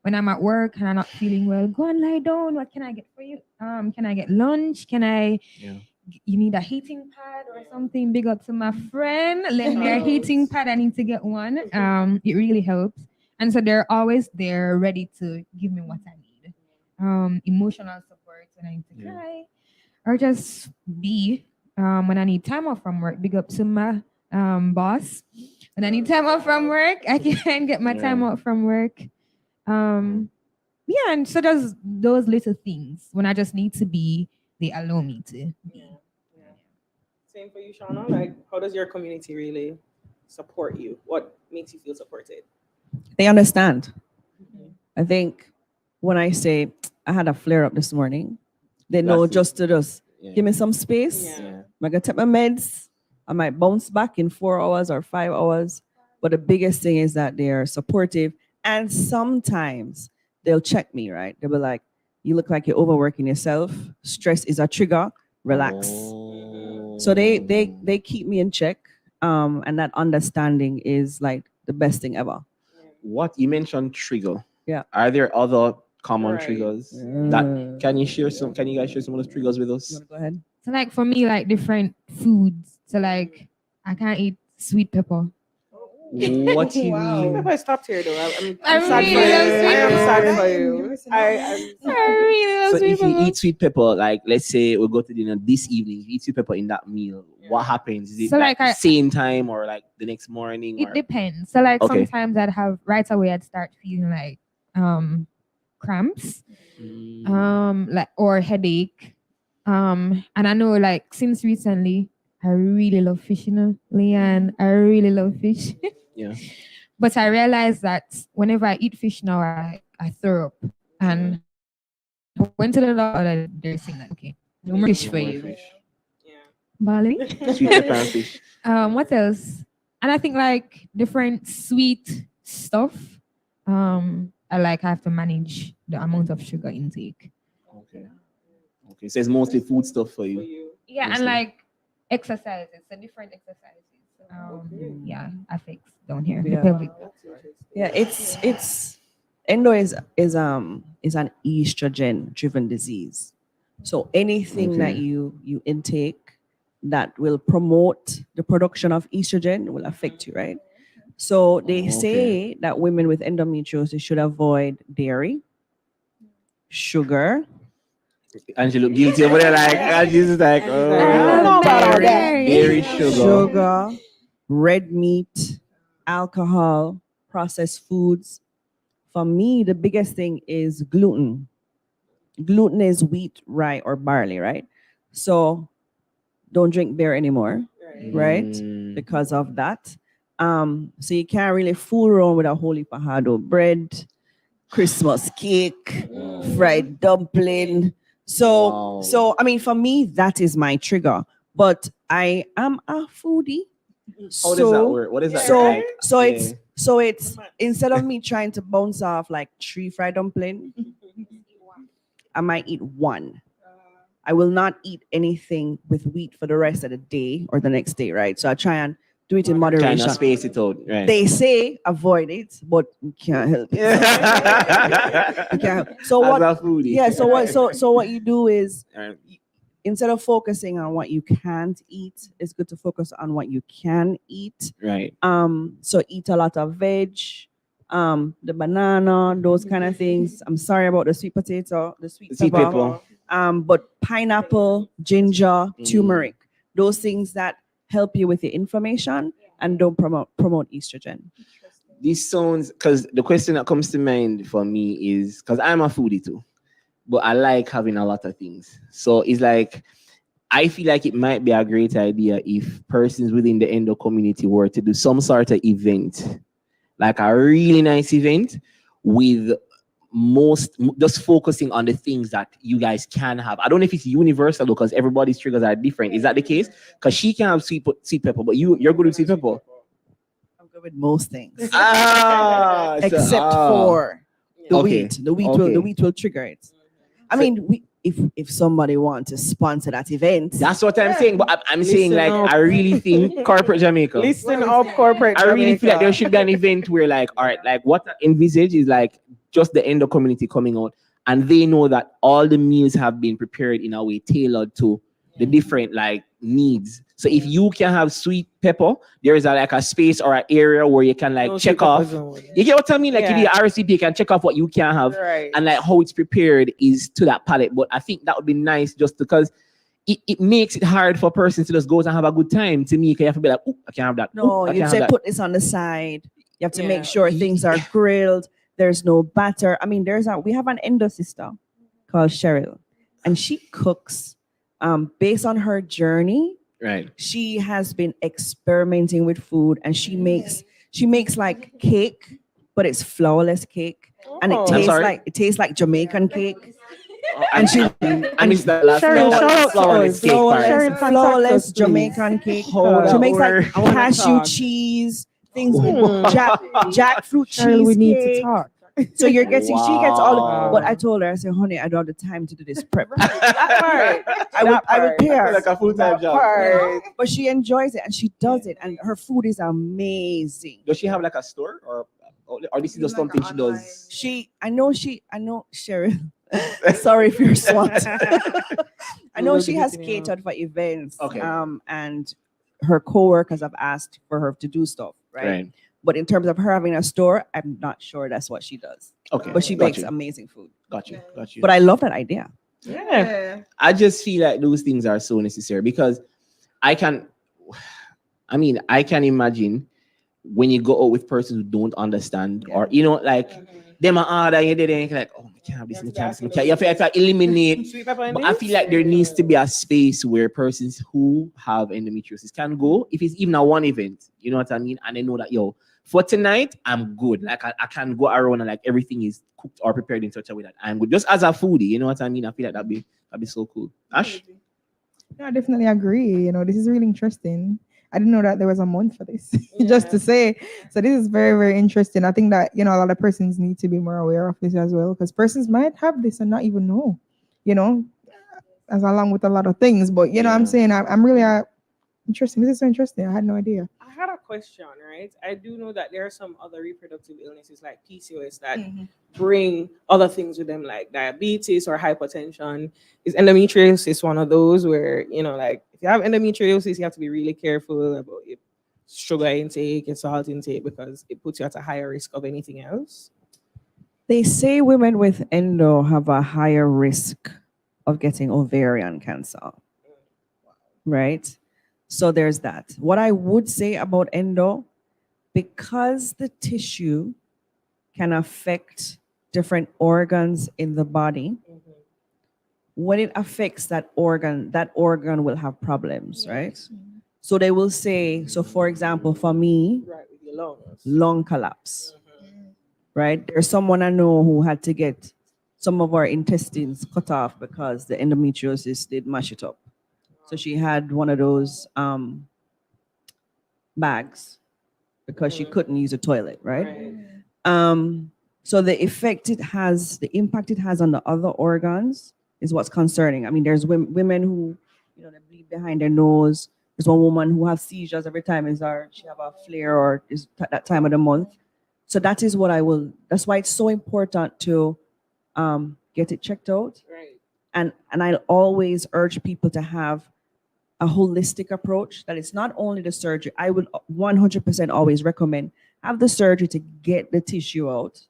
Speaker 4: When I'm at work and I'm not feeling well, go and lie down. What can I get for you? Can I get lunch? You need a heating pad or something? Big up to my friend. Lend me a heating pad. I need to get one. It really helps. And so they're always there, ready to give me what I need. Emotional support when I need to cry, or just be when I need time off from work. Big up to my boss. When I need time off from work, I can get my time off from work. And so there's those little things when I just need to be, they allow me to be.
Speaker 5: Same for you, Shauna. Like, how does your community really support you? What makes you feel supported?
Speaker 3: They understand. I think when I say I had a flare up this morning, they know
Speaker 2: That's it.
Speaker 3: just
Speaker 2: Yeah.
Speaker 3: give me some space.
Speaker 5: Yeah.
Speaker 3: I'm gonna take my meds. I might bounce back in 4 hours or 5 hours. But the biggest thing is that they are supportive, and sometimes they'll check me, right? They'll be like, you look like you're overworking yourself. Stress is a trigger. Relax. So they keep me in check. And that understanding is like the best thing ever.
Speaker 2: What you mentioned trigger.
Speaker 3: Yeah.
Speaker 2: Are there other common
Speaker 5: Right.
Speaker 2: triggers? That can you share some? Can you guys share some of those triggers with
Speaker 3: You
Speaker 2: us?
Speaker 3: wanna go ahead?
Speaker 4: So like for me, like different foods. So like I can't eat sweet pepper.
Speaker 2: What you
Speaker 5: Wow.
Speaker 2: mean?
Speaker 5: I stopped here though. I'm
Speaker 4: I
Speaker 5: sad
Speaker 4: really
Speaker 5: for you.
Speaker 4: love sweet
Speaker 5: I am sad
Speaker 3: pepper.
Speaker 5: for you.
Speaker 4: I really love
Speaker 2: So
Speaker 4: sweet
Speaker 2: if you
Speaker 4: pepper.
Speaker 2: eat sweet pepper, like let's say we go to dinner this evening, you eat sweet pepper in that meal. What happens? Is it
Speaker 4: So,
Speaker 2: like
Speaker 4: like,
Speaker 2: the same time or like the next morning?
Speaker 4: It
Speaker 2: Or?
Speaker 4: depends. So like
Speaker 2: Okay.
Speaker 4: sometimes I'd have right away I'd start feeling like cramps, like or headache. And I know like since recently I really love fish, Leanne. I really love fish.
Speaker 2: Yeah.
Speaker 4: But I realized that whenever I eat fish now, I throw up. And I went to the doctor, they're saying like, okay, no more fish for
Speaker 2: No more
Speaker 4: you.
Speaker 2: fish.
Speaker 4: Barley.
Speaker 2: Sweet pepper and fish.
Speaker 4: What else? And I think like different sweet stuff. I have to manage the amount of sugar intake.
Speaker 2: Okay. Okay. So it's mostly food stuff for you.
Speaker 4: Yeah, and
Speaker 2: Mostly.
Speaker 4: like exercises, so different exercises. Yeah, affects down here.
Speaker 3: Yeah.
Speaker 4: The pelvic.
Speaker 3: Yeah, it's endo is an estrogen driven disease. So anything that
Speaker 2: Okay.
Speaker 3: you intake that will promote the production of estrogen will affect you, right? So they
Speaker 2: Okay.
Speaker 3: say that women with endometriosis should avoid dairy, sugar,
Speaker 2: And she look guilty over there, like Angie's like,
Speaker 5: I
Speaker 4: love
Speaker 5: know about all that.
Speaker 2: dairy, sugar.
Speaker 3: red meat, alcohol, processed foods. For me, the biggest thing is gluten. Gluten is wheat, rye, or barley, right? So don't drink beer anymore, right?
Speaker 2: Mm.
Speaker 3: Because of that. So you can't really fool around with a whole heap of hard bread, Christmas cake, fried dumpling.
Speaker 2: Wow.
Speaker 3: So I mean, for me, that is my trigger. But I am a foodie.
Speaker 2: How does that work? What is that?
Speaker 3: So
Speaker 2: like?
Speaker 3: so
Speaker 2: Yeah.
Speaker 3: it's instead of me trying to bounce off like 3 fried dumpling, I might eat one. I will not eat anything with wheat for the rest of the day or the next day, right? So I try and do it in
Speaker 2: Kind
Speaker 3: moderation.
Speaker 2: of space it out, right?
Speaker 3: They say avoid it, but you can't help it. You can't. So
Speaker 2: As
Speaker 3: what?
Speaker 2: a foodie.
Speaker 3: Yeah. So what? So what you do is
Speaker 2: Right.
Speaker 3: instead of focusing on what you can't eat, it's good to focus on what you can eat.
Speaker 2: Right.
Speaker 3: So eat a lot of veg, the banana, those kind of things. I'm sorry about the sweet potato, the sweet
Speaker 2: Sweet
Speaker 3: pepper.
Speaker 2: pepper.
Speaker 3: But pineapple, ginger,
Speaker 2: Mm.
Speaker 3: turmeric, those things that help you with the inflammation and don't promote estrogen.
Speaker 2: This sounds, because the question that comes to mind for me is, because I'm a foodie too, but I like having a lot of things. So it's like, I feel like it might be a great idea if persons within the endo community were to do some sort of event, like a really nice event with just focusing on the things that you guys can have. I don't know if it's universal because everybody's triggers are different. Is that the case? Because she can have sweet pepper, but you're good with sweet pepper.
Speaker 3: I'm good with most things.
Speaker 2: So,
Speaker 3: Except for the
Speaker 2: Okay,
Speaker 3: wheat. The wheat
Speaker 2: okay.
Speaker 3: will trigger it. I mean, if somebody wants to sponsor that event,
Speaker 2: That's what I'm saying. But I'm saying,
Speaker 5: Listen
Speaker 2: like,
Speaker 5: up.
Speaker 2: I really think corporate Jamaica.
Speaker 5: Listen up, corporate.
Speaker 2: I really feel like there
Speaker 5: Jamaica.
Speaker 2: should be an event where, like, all right, like what I envisage is like just the endo community coming out, and they know that all the meals have been prepared in a way tailored to the different like needs. So if you can have sweet pepper, there is like a space or an area where you can like
Speaker 5: No
Speaker 2: check
Speaker 5: sweet pepper
Speaker 2: off.
Speaker 5: zone.
Speaker 2: You get what I mean? Like
Speaker 5: Yeah.
Speaker 2: you do the RCP, you can check off what you can have,
Speaker 5: Right.
Speaker 2: and like how it's prepared is to that palate. But I think that would be nice just because it makes it hard for persons to just go and have a good time. To me, 'cause you have to be like, oh, I can't have that.
Speaker 3: no,
Speaker 2: I
Speaker 3: you
Speaker 2: can't
Speaker 3: say
Speaker 2: have that.
Speaker 3: put this on the side. You have to
Speaker 5: Yeah.
Speaker 3: make sure things are grilled. There's no batter. I mean, we have an endo sister called Cheryl, and she cooks based on her journey.
Speaker 2: Right.
Speaker 3: She has been experimenting with food, and she makes like cake, but it's flourless cake, and
Speaker 5: Oh.
Speaker 3: it tastes like Jamaican cake.
Speaker 2: And she, I missed that last
Speaker 5: Sharon,
Speaker 2: part.
Speaker 5: shout out to
Speaker 2: Flourless
Speaker 5: us.
Speaker 2: cake part.
Speaker 5: Sharon, contact
Speaker 3: Flawless
Speaker 5: us, please.
Speaker 3: Jamaican cake.
Speaker 2: Hold
Speaker 3: She
Speaker 2: on,
Speaker 3: makes like
Speaker 2: we're-
Speaker 5: I wanna
Speaker 3: cashew
Speaker 5: talk.
Speaker 3: cheese, things with
Speaker 2: Ooh.
Speaker 3: jackfruit
Speaker 5: Cheryl, we need to
Speaker 3: cheesecake.
Speaker 5: talk.
Speaker 3: So you're getting, she gets all.
Speaker 2: Wow.
Speaker 3: But I told her, I said, honey, I don't have the time to do this prep.
Speaker 5: That part.
Speaker 3: I would pay her.
Speaker 2: Like a full-time
Speaker 5: That
Speaker 2: job.
Speaker 5: part.
Speaker 3: But she enjoys it and she does it, and her food is amazing.
Speaker 2: Does she have like a store or this is just something she does?
Speaker 3: I know Cheryl. Sorry if you're SWAT. I know she has catered for events.
Speaker 2: Okay.
Speaker 3: And her coworkers have asked for her to do stuff, right? But in terms of her having a store, I'm not sure that's what she does.
Speaker 2: Okay.
Speaker 3: But she
Speaker 2: got
Speaker 3: makes
Speaker 2: you.
Speaker 3: amazing food.
Speaker 2: Got you.
Speaker 3: But I love that idea.
Speaker 5: Yeah.
Speaker 2: I just feel like those things are so necessary because I can imagine when you go out with persons who don't understand or like them are order you didn't like, oh, I can't have this, I can't have this, you have to eliminate.
Speaker 5: Sweet pepper and
Speaker 2: But I
Speaker 5: this?
Speaker 2: feel like there needs to be a space where persons who have endometriosis can go, if it's even a one event, you know what I mean? And they know that, for tonight, I'm good. Like I can go around and like everything is cooked or prepared in such a way that I'm good. Just as a foodie, you know what I mean? I feel like that'd be so cool. Ash?
Speaker 7: No, I definitely agree. This is really interesting. I didn't know that there was a month for this, just to say. So this is very, very interesting. I think that, a lot of persons need to be more aware of this as well, because persons might have this and not even know, as along with a lot of things. But, I'm saying I'm really interesting. This is so interesting. I had no idea.
Speaker 5: I had a question, right? I do know that there are some other reproductive illnesses like PCOS that bring other things with them, like diabetes or hypertension. Is endometriosis one of those where, like if you have endometriosis, you have to be really careful about your sugar intake, your salt intake, because it puts you at a higher risk of anything else?
Speaker 3: They say women with endo have a higher risk of getting ovarian cancer, right? So there's that. What I would say about endo, because the tissue can affect different organs in the body, when it affects that organ will have problems, right? So they will say, so for example, for me,
Speaker 5: Right, with your lungs.
Speaker 3: lung collapse, right? There's someone I know who had to get some of her intestines cut off because the endometriosis did mash it up. So she had one of those bags because she couldn't use a toilet, right? So the impact it has on the other organs is what's concerning. I mean, there's women who, they bleed behind their nose. There's one woman who has seizures every time she have a flare or is at that time of the month. So that is what that's why it's so important to get it checked out.
Speaker 5: Right.
Speaker 3: And I always urge people to have a holistic approach, that it's not only the surgery. I would 100% always recommend have the surgery to get the tissue out,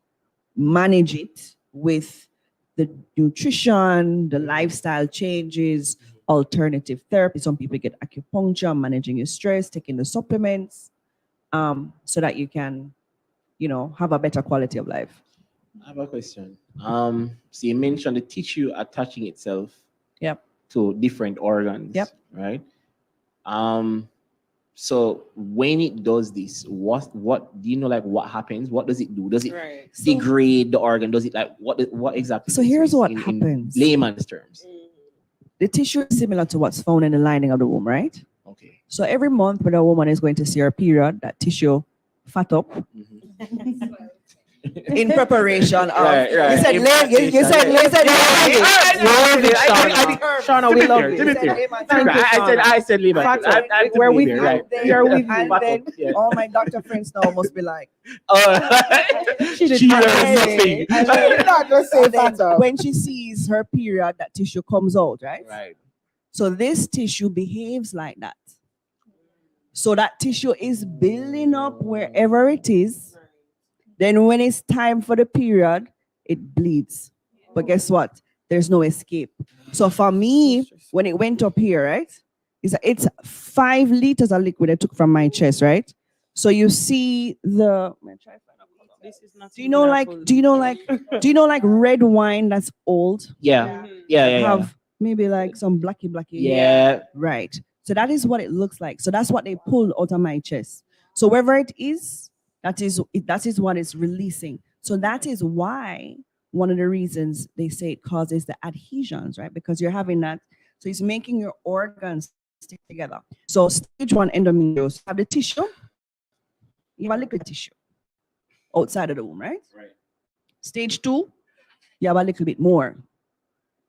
Speaker 3: manage it with the nutrition, the lifestyle changes, alternative therapy. Some people get acupuncture, managing your stress, taking the supplements, so that you can, have a better quality of life.
Speaker 2: I have a question. So you mentioned the tissue attaching itself
Speaker 3: Yep.
Speaker 2: to different organs.
Speaker 3: Yep.
Speaker 2: Right. So when it does this, what do you know, like what happens? What does it do? Does it
Speaker 5: Right.
Speaker 2: degrade the organ? Does it like what exactly?
Speaker 3: So
Speaker 2: does it
Speaker 3: here's
Speaker 2: do
Speaker 3: what
Speaker 2: in
Speaker 3: happens.
Speaker 2: layman's terms.
Speaker 3: The tissue is similar to what's found in the lining of the womb, right?
Speaker 2: Okay.
Speaker 3: So every month when a woman is going to see her period, that tissue fat up in preparation of.
Speaker 2: Right.
Speaker 3: You said
Speaker 2: In
Speaker 3: you said
Speaker 5: Shauna, we love
Speaker 2: To be
Speaker 5: you.
Speaker 2: fair.
Speaker 5: Thank you,
Speaker 2: I said layman.
Speaker 5: Fact
Speaker 2: I
Speaker 5: check. We're with you.
Speaker 2: right.
Speaker 5: You're with you.
Speaker 3: And
Speaker 2: Fat
Speaker 3: then
Speaker 2: up, yeah.
Speaker 3: all my doctor friends now must be like,
Speaker 2: She
Speaker 3: did
Speaker 2: learned
Speaker 3: not
Speaker 2: nothing.
Speaker 3: And then-
Speaker 5: Not just say
Speaker 3: and then
Speaker 5: fat up.
Speaker 3: when she sees her period, that tissue comes out, right?
Speaker 2: Right.
Speaker 3: So this tissue behaves like that. So that tissue is building up wherever it is. Then when it's time for the period, it bleeds. But guess what? There's no escape. So for me, when it went up here, right? It's 5 liters of liquid I took from my chest, right? So you see the.
Speaker 5: This is not
Speaker 3: Do you know like red wine that's old?
Speaker 2: Yeah. Yeah.
Speaker 3: Have maybe like some blacky.
Speaker 2: Yeah.
Speaker 3: Right. So that is what it looks like. So that's what they pulled out of my chest. So wherever it is, that is what it's releasing. So that is why one of the reasons they say it causes the adhesions, right? Because you're having that. So it's making your organs stick together. So stage 1 endometriosis, have the tissue, you have a liquid tissue outside of the womb, right?
Speaker 2: Right.
Speaker 3: Stage 2, you have a little bit more.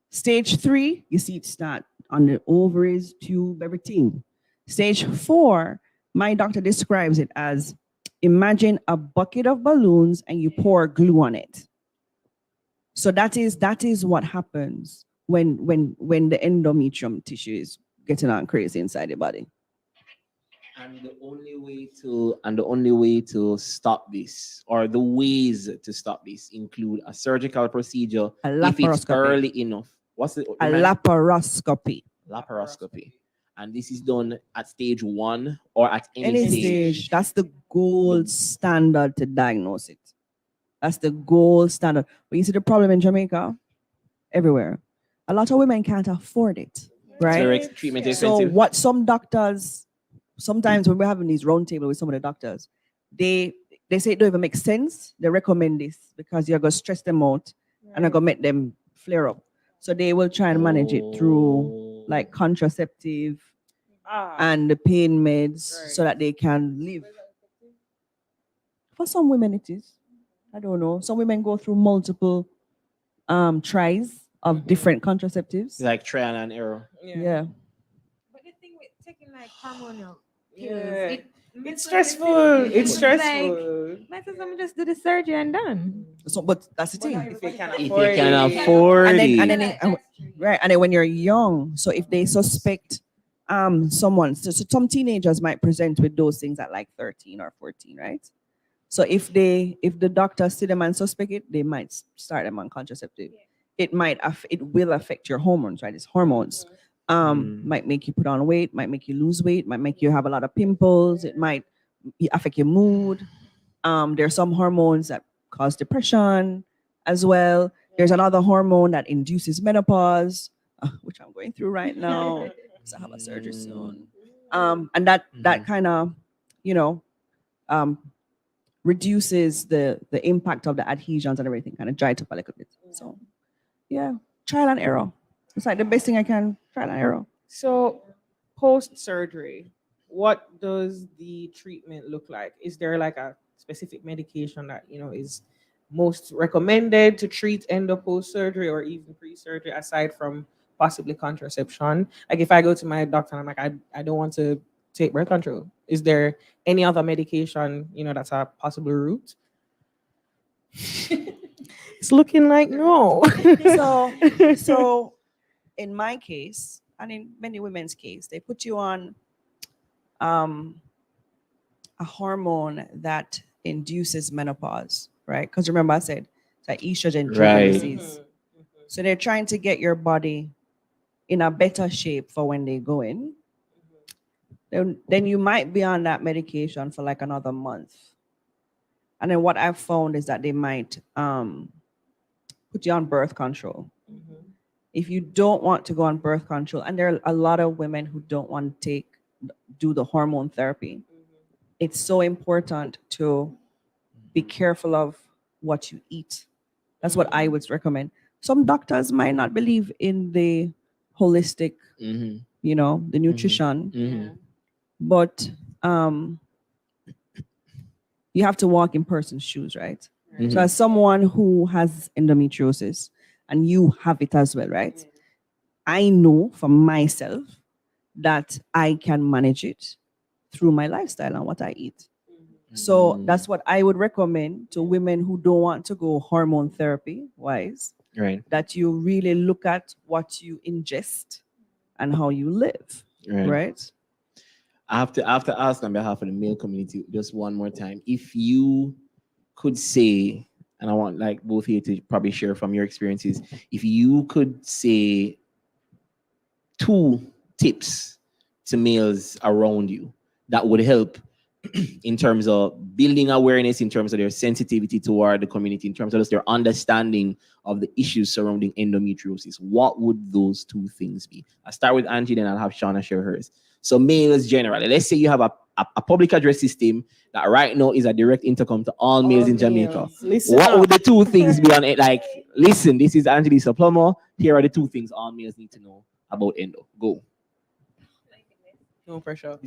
Speaker 3: Stage 3, you see it start on the ovaries, tube, everything. Stage 4, my doctor describes it as, imagine a bucket of balloons and you pour glue on it. So that is what happens when the endometrium tissue is getting on crazy inside the body.
Speaker 2: And the only way to stop this, or the ways to stop this, include a surgical procedure if it's
Speaker 3: laparoscopy.
Speaker 2: early enough. What's it?
Speaker 3: A laparoscopy.
Speaker 2: Laparoscopy. And this is done at stage 1 or at
Speaker 3: Any stage. That's the gold standard to diagnose it. That's the gold standard. But you see the problem in Jamaica, everywhere. A lot of women can't afford it, right?
Speaker 2: Treatment is
Speaker 3: So
Speaker 2: expensive.
Speaker 3: what some doctors, sometimes when we're having these roundtable with some of the doctors, they say it don't even make sense. They recommend this because you're going to stress them out and you're going to make them flare up. So they will try and manage it through like contraceptive and the pain meds so that they can live. For some women it is. I don't know. Some women go through multiple tries of different contraceptives.
Speaker 2: Like trial and error.
Speaker 3: Yeah.
Speaker 4: But the thing with taking like hormonal
Speaker 5: Yeah.
Speaker 4: pills,
Speaker 5: It's stressful. It's
Speaker 4: Like,
Speaker 5: stressful.
Speaker 4: might as well just do the surgery and done.
Speaker 3: So, but that's the thing.
Speaker 5: If you can
Speaker 2: If you
Speaker 5: afford
Speaker 2: can
Speaker 5: it.
Speaker 2: afford
Speaker 3: And
Speaker 2: it.
Speaker 3: then right, and then when you're young, so if they suspect someone, so some teenagers might present with those things at like 13 or 14, right? So if the doctors see them and suspect it, they might start them on contraceptive. It will affect your hormones, right? It's hormones. Might make you put on weight, might make you lose weight, might make you have a lot of pimples, it might affect your mood. There's some hormones that cause depression as well. There's another hormone that induces menopause, which I'm going through right now. So I have a surgery soon. And that kind of, reduces the impact of the adhesions and everything, kind of dry it up a little bit. So yeah, trial and error. It's like the best thing I can, trial and error.
Speaker 5: So post surgery, what does the treatment look like? Is there like a specific medication that is most recommended to treat endo post surgery or even pre-surgery, aside from possibly contraception? Like if I go to my doctor and I'm like, I don't want to take birth control? Is there any other medication, that's a possible route? It's looking like no.
Speaker 3: So in my case, and in many women's case, they put you on a hormone that induces menopause, right? Because remember I said that estrogen
Speaker 2: Right.
Speaker 3: disease. So they're trying to get your body in a better shape for when they go in. Then you might be on that medication for like another month. And then what I've found is that they might put you on birth control. If you don't want to go on birth control, and there are a lot of women who don't want to do the hormone therapy, it's so important to be careful of what you eat. That's what I would recommend. Some doctors might not believe in the holistic,
Speaker 2: Mhm.
Speaker 3: the nutrition,
Speaker 2: Mhm.
Speaker 3: but you have to walk in person's shoes, right?
Speaker 2: Mhm.
Speaker 3: So as someone who has endometriosis, and you have it as well, right? I know for myself that I can manage it through my lifestyle and what I eat. So that's what I would recommend to women who don't want to go hormone therapy wise,
Speaker 2: Right.
Speaker 3: that you really look at what you ingest and how you live, right?
Speaker 2: I have to ask on behalf of the male community just one more time. If you could say, and I want like both of you to probably share from your experiences, if you could say 2 tips to males around you that would help in terms of building awareness, in terms of their sensitivity toward the community, in terms of just their understanding of the issues surrounding endometriosis, what would those 2 things be? I'll start with Angie, then I'll have Shauna share hers. So males generally, let's say you have a public address system that right now is a direct intercom to all males in Jamaica. What would the 2 things be on it? Like, listen, this is Angelisa Plummer. Here are the 2 things all males need to know about endo. Go.
Speaker 5: No, for sure.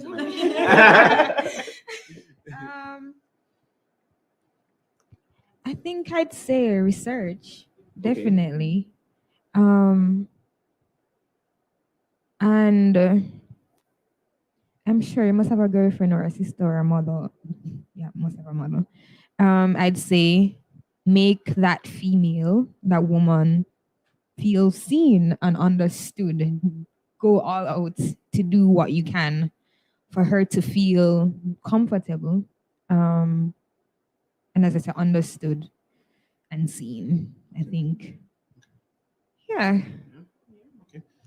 Speaker 4: I think I'd say research,
Speaker 2: Okay.
Speaker 4: definitely. And I'm sure you must have a girlfriend or a sister or a mother. Yeah, must have a mother. I'd say make that female, that woman, feel seen and understood. Go all out to do what you can for her to feel comfortable. And as I said, understood and seen, I think. Yeah.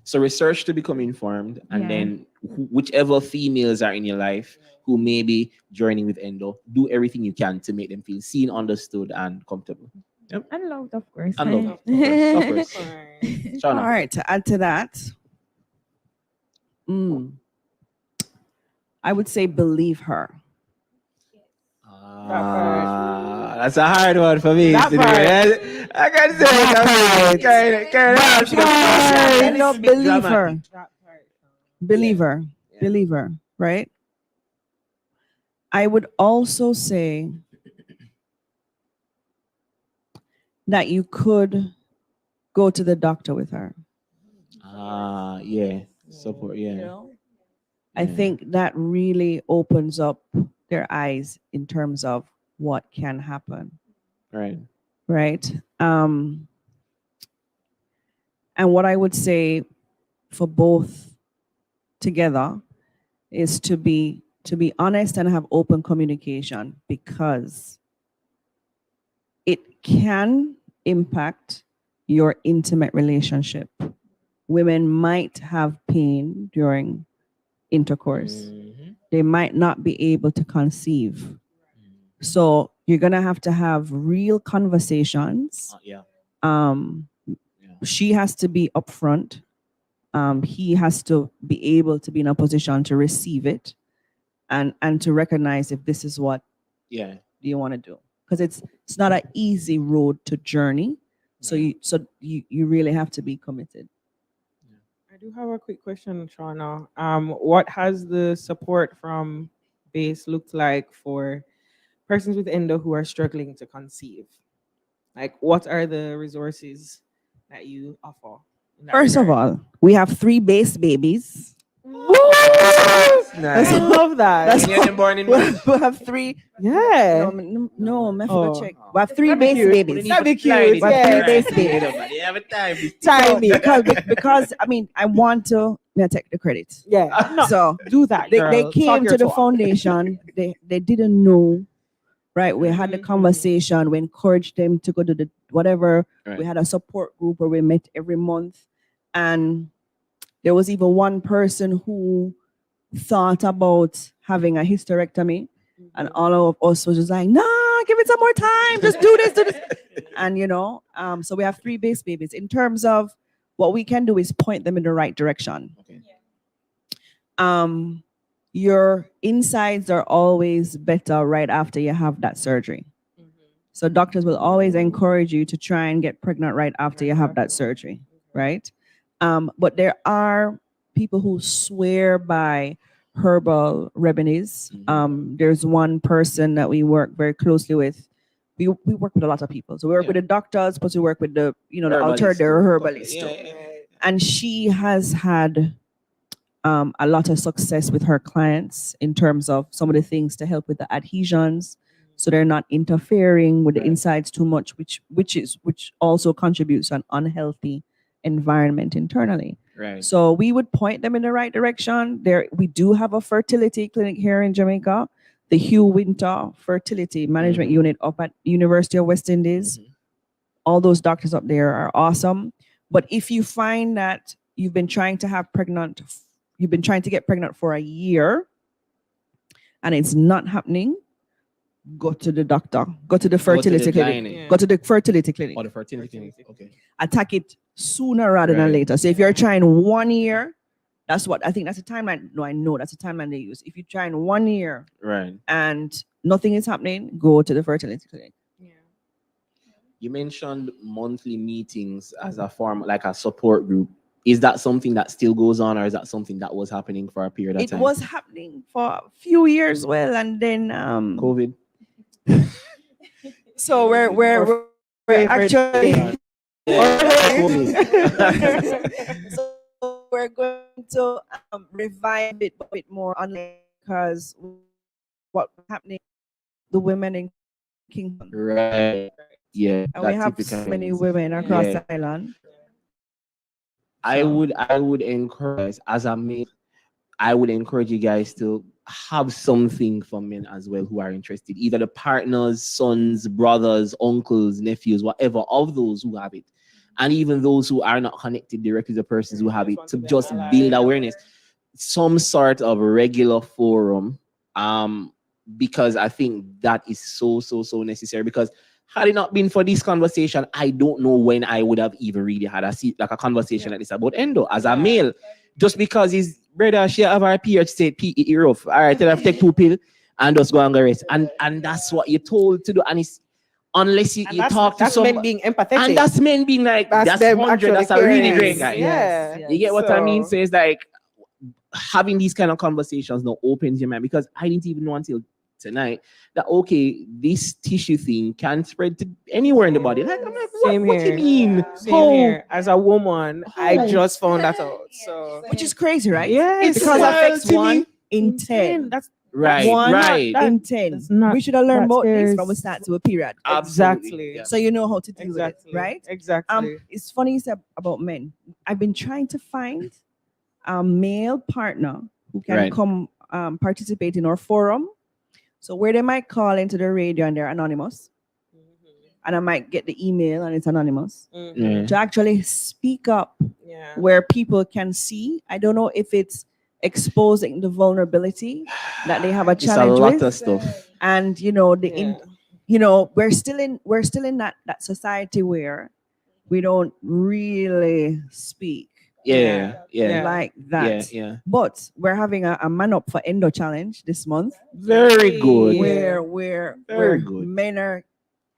Speaker 2: So research to become informed, and
Speaker 4: Yeah.
Speaker 2: then whichever females are in your life who may be joining with endo, do everything you can to make them feel seen, understood, and comfortable. Yep.
Speaker 4: And loved, of course.
Speaker 2: And loved, of course.
Speaker 3: All
Speaker 2: Shauna.
Speaker 3: right, to add to that, I would say believe her.
Speaker 2: That's a hard one for me.
Speaker 5: That
Speaker 2: today. I can say
Speaker 3: Believe her.
Speaker 5: That part.
Speaker 3: Believe her. Believe her, right? I would also say that you could go to the doctor with her.
Speaker 2: Yeah. Support, yeah.
Speaker 3: You know? I think that really opens up their eyes in terms of what can happen.
Speaker 2: Right.
Speaker 3: Right. And what I would say for both together is to be honest and have open communication, because it can impact your intimate relationship. Women might have pain during intercourse. They might not be able to conceive. So you're going to have real conversations. She has to be upfront. He has to be able to be in a position to receive it and to recognize if this is what you want to do. Because it's not an easy road to journey. So you really have to be committed.
Speaker 5: I do have a quick question, Shauna. What has the support from base looked like for persons with endo who are struggling to conceive? Like, what are the resources that you offer?
Speaker 3: First of all, we have 3 base babies.
Speaker 2: nice.
Speaker 5: I love that.
Speaker 3: That's
Speaker 2: When you're born in
Speaker 3: we'll have three.
Speaker 5: Yeah.
Speaker 3: No, I
Speaker 5: Oh.
Speaker 3: forgot check. We have three
Speaker 5: That'd be
Speaker 3: base
Speaker 5: cute.
Speaker 3: babies.
Speaker 5: That'd be
Speaker 2: Fly
Speaker 5: cute.
Speaker 2: it.
Speaker 3: But
Speaker 5: Yeah.
Speaker 3: three base babies.
Speaker 2: You have a time.
Speaker 5: Time me.
Speaker 3: Because I mean I want to take the credit.
Speaker 5: Yeah. No,
Speaker 3: So
Speaker 5: do that.
Speaker 3: they
Speaker 5: girl.
Speaker 3: came
Speaker 5: Talk
Speaker 3: to
Speaker 5: your
Speaker 3: the
Speaker 5: talk.
Speaker 3: foundation. They didn't know. Right. We had the conversation. We encouraged them to go to the whatever.
Speaker 2: Right.
Speaker 3: We had a support group where we met every month. And there was even one person who thought about having a hysterectomy. And all of us was just like, nah, give it some more time. Just do this. And so we have three base babies. In terms of what we can do is point them in the right direction.
Speaker 2: Okay.
Speaker 3: Your insides are always better right after you have that surgery. So doctors will always encourage you to try and get pregnant right after you have that surgery, right? But there are people who swear by herbal remedies. There's one person that we work very closely with. We work with a lot of people. So we work with the doctors, but we work with the alternative herbalists too. And she has had a lot of success with her clients in terms of some of the things to help with the adhesions, so they're not interfering with the insides too much, which also contributes to an unhealthy environment internally.
Speaker 2: Right.
Speaker 3: So we would point them in the right direction. We do have a fertility clinic here in Jamaica, the Hugh Winter Fertility Management Unit up at University of West Indies. All those doctors up there are awesome. But if you find that you've been trying to get pregnant for a year and it's not happening, go to the doctor, go to the fertility clinic, go to the fertility clinic.
Speaker 2: Or the fertility clinic. Okay.
Speaker 3: Attack it sooner rather than later. So if you're trying 1 year, that's what I think that's the timeline. No, I know that's the timeline they use. If you try in 1 year
Speaker 2: Right.
Speaker 3: and nothing is happening, go to the fertility clinic.
Speaker 2: You mentioned monthly meetings as a form, like a support group. Is that something that still goes on, or is that something that was happening for a period of time?
Speaker 3: It was happening for a few years, and then
Speaker 2: COVID.
Speaker 3: So we're actually so we're going to revive it a bit more online, because what's happening, the women in Kingston,
Speaker 2: Right. Yeah.
Speaker 3: and we have so many women across the island.
Speaker 2: I would encourage, as a male, I would encourage you guys to have something for men as well who are interested, either the partners, sons, brothers, uncles, nephews, whatever, of those who have it, and even those who are not connected directly to the persons who have it, to just build awareness, some sort of regular forum, because I think that is so necessary. Because had it not been for this conversation, I don't know when I would have even really had a conversation like this about endo as a male. Just because his brother, she have her period state, PE rough. All right, then I have to take 2 pills and just go and go rest. And that's what you're told to do. And it's unless you talk to someone.
Speaker 5: That's men being empathetic.
Speaker 2: And that's men being like, that's
Speaker 5: them
Speaker 2: 100, that's a really great guy.
Speaker 5: Yeah.
Speaker 2: You get what I mean? So it's like having these kind of conversations now opens your mind, because I didn't even know until tonight that this tissue thing can spread to anywhere in the body. Like, I'm like, what do you mean?
Speaker 5: Same here. As a woman, I just found that out. So
Speaker 3: Which is crazy, right?
Speaker 5: Yes.
Speaker 3: Because
Speaker 2: wild
Speaker 3: affects
Speaker 2: to
Speaker 3: 1
Speaker 2: me.
Speaker 3: in 10.
Speaker 5: That's
Speaker 2: Right,
Speaker 3: One
Speaker 2: right.
Speaker 3: in 10.
Speaker 5: not-
Speaker 3: We should have learned
Speaker 5: that
Speaker 3: about this
Speaker 5: scares-
Speaker 3: from the start to a period.
Speaker 5: Exactly.
Speaker 2: Yeah.
Speaker 3: So you know how to deal
Speaker 5: Exactly.
Speaker 3: with it, right?
Speaker 5: Exactly.
Speaker 3: It's funny you said about men. I've been trying to find a male partner who can come participate in our forum. So where they might call into the radio and they're anonymous, and I might get the email and it's anonymous, to actually speak up where people can see. I don't know if it's exposing the vulnerability that they have a challenge
Speaker 2: it's a lot
Speaker 3: with,
Speaker 2: of stuff.
Speaker 3: and we're still in that society where we don't really speak like that.
Speaker 2: Yeah.
Speaker 3: But we're having a man up for endo challenge this month,
Speaker 2: Very good.
Speaker 3: where
Speaker 2: Very good.
Speaker 3: men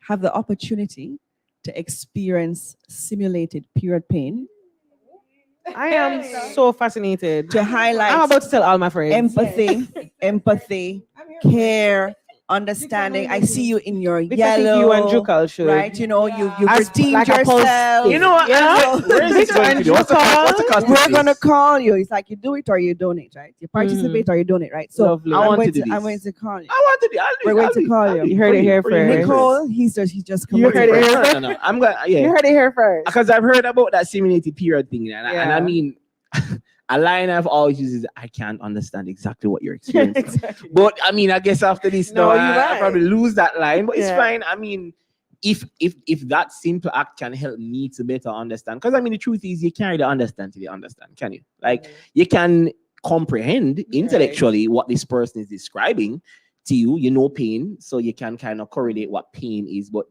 Speaker 3: have the opportunity to experience simulated period pain,
Speaker 5: I am so fascinated.
Speaker 3: to highlight
Speaker 5: I'm about to tell all my friends.
Speaker 3: empathy, care, understanding. I see you in your
Speaker 5: Which I think
Speaker 3: yellow.
Speaker 5: you and Jucal should.
Speaker 3: Right, you know, you've
Speaker 5: As
Speaker 3: redeemed
Speaker 5: like a pulse
Speaker 3: yourself.
Speaker 5: stick.
Speaker 2: You know what? Where is this going to be? What's the cost of
Speaker 3: We're
Speaker 2: this?
Speaker 3: gonna call you. It's like you do it or you don't it, right? You participate or you don't it, right? So
Speaker 5: Lovely.
Speaker 2: I want to do
Speaker 3: I'm
Speaker 2: this.
Speaker 3: going to call you.
Speaker 2: I want to do. I'll do
Speaker 3: We're
Speaker 2: it.
Speaker 3: going
Speaker 2: I'll
Speaker 3: to
Speaker 2: do it.
Speaker 3: call
Speaker 2: I'll
Speaker 3: you.
Speaker 2: do it.
Speaker 5: You heard it here
Speaker 2: For you.
Speaker 5: first.
Speaker 3: Nicole, he just come
Speaker 5: You
Speaker 3: on
Speaker 5: heard it
Speaker 3: first.
Speaker 5: here.
Speaker 2: No. I'm gonna.
Speaker 5: You
Speaker 2: Yeah.
Speaker 5: heard it here first.
Speaker 2: Because I've heard about that simulated period thing, and I
Speaker 5: Yeah.
Speaker 2: mean, a line I've always used is I can't understand exactly what you're experiencing.
Speaker 5: Exactly.
Speaker 2: But I mean, I guess after this,
Speaker 5: No,
Speaker 2: now
Speaker 5: you're
Speaker 2: I
Speaker 5: right.
Speaker 2: probably lose that line. But it's
Speaker 5: Yeah.
Speaker 2: fine. I mean, if that simple act can help me to better understand, because I mean, the truth is, you can't really understand till you understand, can you? Like, you can comprehend intellectually what this person is describing to you. You know pain, so you can kind of correlate what pain is, but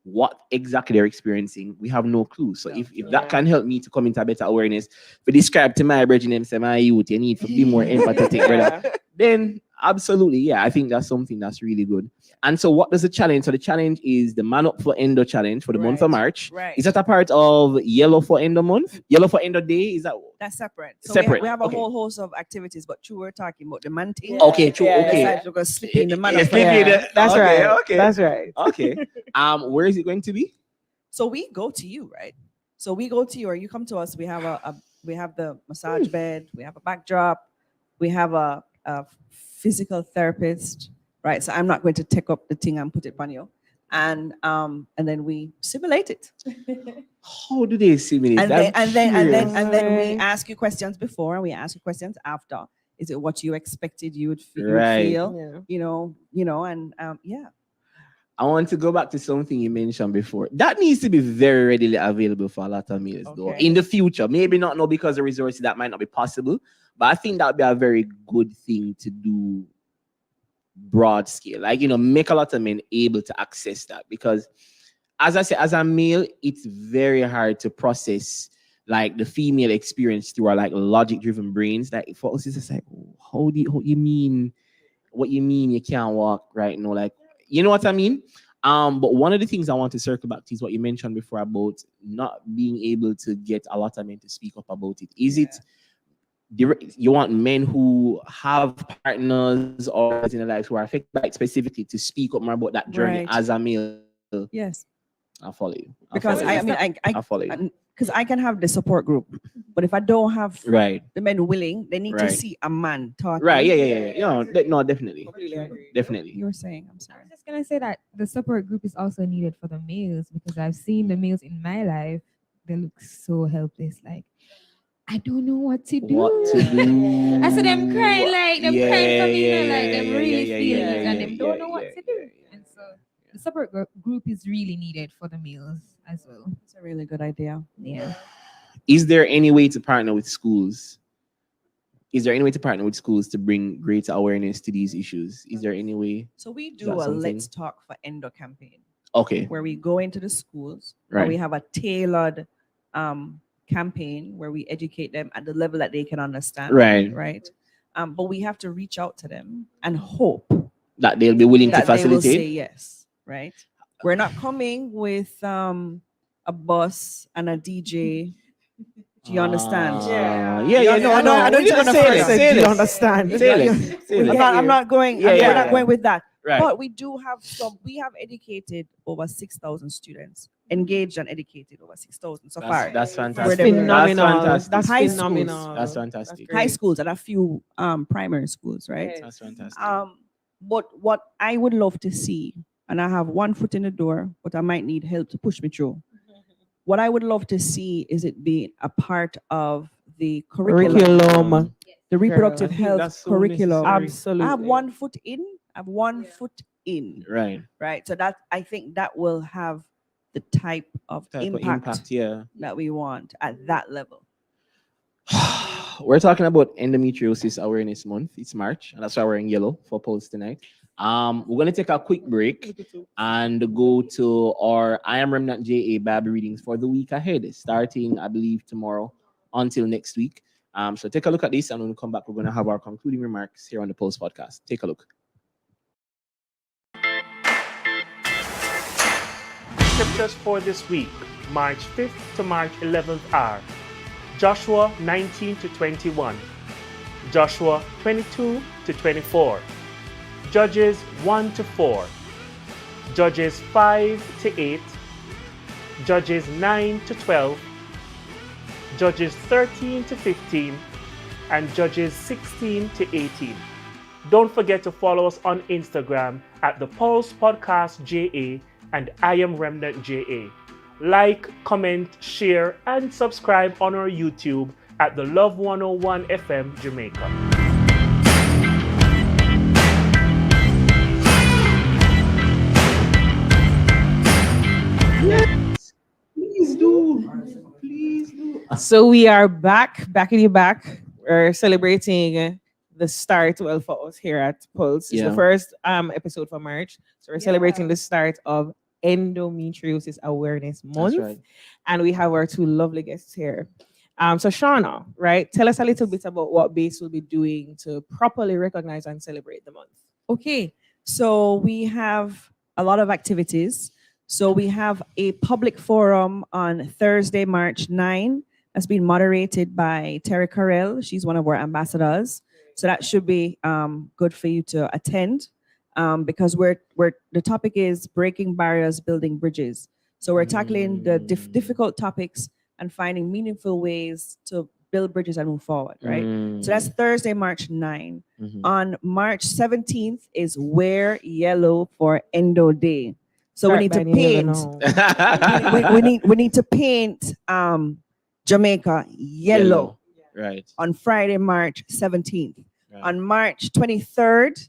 Speaker 2: what exactly they're experiencing, we have no clue. So if that can help me to come into a better awareness, but describe to my brethren them say my youth, you need to be more empathetic, brother. Then absolutely, yeah, I think that's something that's really good. And so what does the challenge? So the challenge is the Man Up for Endo challenge for the month of March.
Speaker 3: Right.
Speaker 2: Is that a part of Yellow for Endo month? Yellow for Endo day? Is that
Speaker 3: That's separate. So
Speaker 2: Separate,
Speaker 3: We have a
Speaker 2: okay.
Speaker 3: whole host of activities, but you were talking about the man thing.
Speaker 2: okay, true,
Speaker 5: Yeah,
Speaker 2: okay.
Speaker 3: Decided to go slip in the man
Speaker 2: Yeah,
Speaker 3: up.
Speaker 2: slip in the-
Speaker 5: That's
Speaker 2: okay,
Speaker 5: right.
Speaker 2: okay.
Speaker 5: That's right.
Speaker 2: Okay. Where is it going to be?
Speaker 3: So we go to you, right? So we go to you, or you come to us. We have we have the massage bed, we have a backdrop, we have a physical therapist, right? So I'm not going to take up the thing and put it on you, and then we simulate it,
Speaker 2: How do they simulate?
Speaker 3: and
Speaker 2: I'm
Speaker 3: then
Speaker 2: curious.
Speaker 3: we ask you questions before and we ask you questions after. Is it what you expected you would
Speaker 2: Right.
Speaker 3: feel?
Speaker 5: Yeah.
Speaker 3: You know, and yeah.
Speaker 2: I want to go back to something you mentioned before. That needs to be very readily available for a lot of meals, though.
Speaker 3: Okay.
Speaker 2: In the future, maybe not now because of resources that might not be possible, but I think that would be a very good thing to do broad scale. Like, make a lot of men able to access that, because as I say, as a male, it's very hard to process like the female experience through our like logic driven brains. Like for us, it's just like, how you mean what you mean you can't walk right now? Like, you know what I mean? But one of the things I want to circle back to is what you mentioned before about not being able to get a lot of men to speak up about it. Is it you want men who have partners or in their lives who are affected by it specifically to speak up more about that journey
Speaker 3: Right.
Speaker 2: as a male?
Speaker 3: Yes.
Speaker 2: I'll follow you.
Speaker 3: Because
Speaker 2: I'll follow you.
Speaker 3: because I can have the support group, but if I don't have
Speaker 2: Right.
Speaker 3: the men willing, they need to
Speaker 2: Right.
Speaker 3: see a man talking.
Speaker 2: Right. Yeah. No, definitely.
Speaker 5: Completely agree.
Speaker 2: Definitely.
Speaker 3: You were saying, I'm
Speaker 4: I
Speaker 3: sorry.
Speaker 4: was just gonna say that the support group is also needed for the males, because I've seen the males in my life, they look so helpless. Like, I don't know what to do.
Speaker 2: What to do?
Speaker 4: I saw them crying, like them crying for me,
Speaker 2: Yeah,
Speaker 4: like them
Speaker 2: yeah,
Speaker 4: really
Speaker 2: yeah,
Speaker 4: feeling
Speaker 2: yeah,
Speaker 4: it, and
Speaker 2: yeah,
Speaker 4: them don't
Speaker 2: yeah,
Speaker 4: know what
Speaker 2: yeah,
Speaker 4: to do.
Speaker 2: yeah,
Speaker 4: And so the support group is really needed for the males as well.
Speaker 3: It's a really good idea.
Speaker 4: Yeah.
Speaker 2: Is there any way to partner with schools? Is there any way to partner with schools to bring greater awareness to these issues? Is there any way?
Speaker 3: So we do
Speaker 2: that
Speaker 3: a
Speaker 2: something?
Speaker 3: Let's Talk for Endo campaign
Speaker 2: Okay.
Speaker 3: where we go into the schools
Speaker 2: Right.
Speaker 3: and we have a tailored campaign where we educate them at the level that they can understand.
Speaker 2: Right.
Speaker 3: Right. But we have to reach out to them and hope
Speaker 2: That they'll be willing to
Speaker 3: that they will say
Speaker 2: facilitate.
Speaker 3: yes. Right. We're not coming with a bus and a DJ. Do you understand?
Speaker 2: Yeah.
Speaker 3: No, I don't
Speaker 2: We
Speaker 3: want to
Speaker 2: say
Speaker 3: further.
Speaker 2: it.
Speaker 5: Do you understand?
Speaker 2: Say it.
Speaker 3: I'm not going.
Speaker 2: Yeah,
Speaker 3: we're
Speaker 2: yeah,
Speaker 3: not
Speaker 2: yeah.
Speaker 3: going with that.
Speaker 2: Right.
Speaker 3: But we do have some. We have educated over 6,000 students, engaged and educated over 6,000 so far.
Speaker 2: That's
Speaker 3: We're
Speaker 2: fantastic.
Speaker 3: the-
Speaker 5: Phenomenal.
Speaker 2: That's
Speaker 5: That's
Speaker 3: High schools.
Speaker 5: phenomenal.
Speaker 2: That's fantastic.
Speaker 3: High schools and a few primary schools, right?
Speaker 2: That's fantastic.
Speaker 3: But what I would love to see, and I have one foot in the door, but I might need help to push me through. What I would love to see is it being a part of the curriculum, the reproductive
Speaker 2: I think
Speaker 3: health
Speaker 2: that's so
Speaker 3: curriculum.
Speaker 2: necessary.
Speaker 5: Absolutely.
Speaker 3: I have one foot in. I have one foot in.
Speaker 2: Right.
Speaker 3: Right. So that I think that will have the type of
Speaker 2: Type of
Speaker 3: impact
Speaker 2: yeah.
Speaker 3: that we want at that level.
Speaker 2: We're talking about Endometriosis Awareness Month. It's March, and that's why we're in yellow for polls tonight. We're gonna take a quick break and go to our I Am Remnant JA Bible readings for the week ahead, starting, I believe, tomorrow until next week. So take a look at this, and when we come back, we're gonna have our concluding remarks here on the Pulse Podcast. Take a look.
Speaker 8: Scriptures for this week, March 5th to March 11th are Joshua 19 to 21, Joshua 22 to 24, Judges 1 to 4, Judges 5 to 8, Judges 9 to 12, Judges 13 to 15, and Judges 16 to 18. Don't forget to follow us on Instagram at the Pulse Podcast JA and I Am Remnant JA. Like, comment, share, and subscribe on our YouTube at the Love 101 FM Jamaica.
Speaker 2: Please do. Please do.
Speaker 5: So we are back in the back. We're celebrating the start, well, for us here at Pulse. It's
Speaker 2: Yeah.
Speaker 5: the first episode for March. So we're celebrating the start of Endometriosis Awareness Month.
Speaker 2: That's right.
Speaker 5: And we have our two lovely guests here. So Shauna, right? Tell us a little bit about what BASE will be doing to properly recognize and celebrate the month.
Speaker 3: Okay, so we have a lot of activities. So we have a public forum on Thursday, March 9, that's been moderated by Terry Carell. She's one of our ambassadors. So that should be good for you to attend because we're the topic is breaking barriers, building bridges. So we're tackling the difficult topics and finding meaningful ways to build bridges and move forward, right? So that's Thursday, March 9. On March 17th is Wear Yellow for Endo Day. So we need to paint. we need to paint Jamaica yellow.
Speaker 2: Right.
Speaker 3: On Friday, March 17th.
Speaker 2: Right.
Speaker 3: On March 23rd,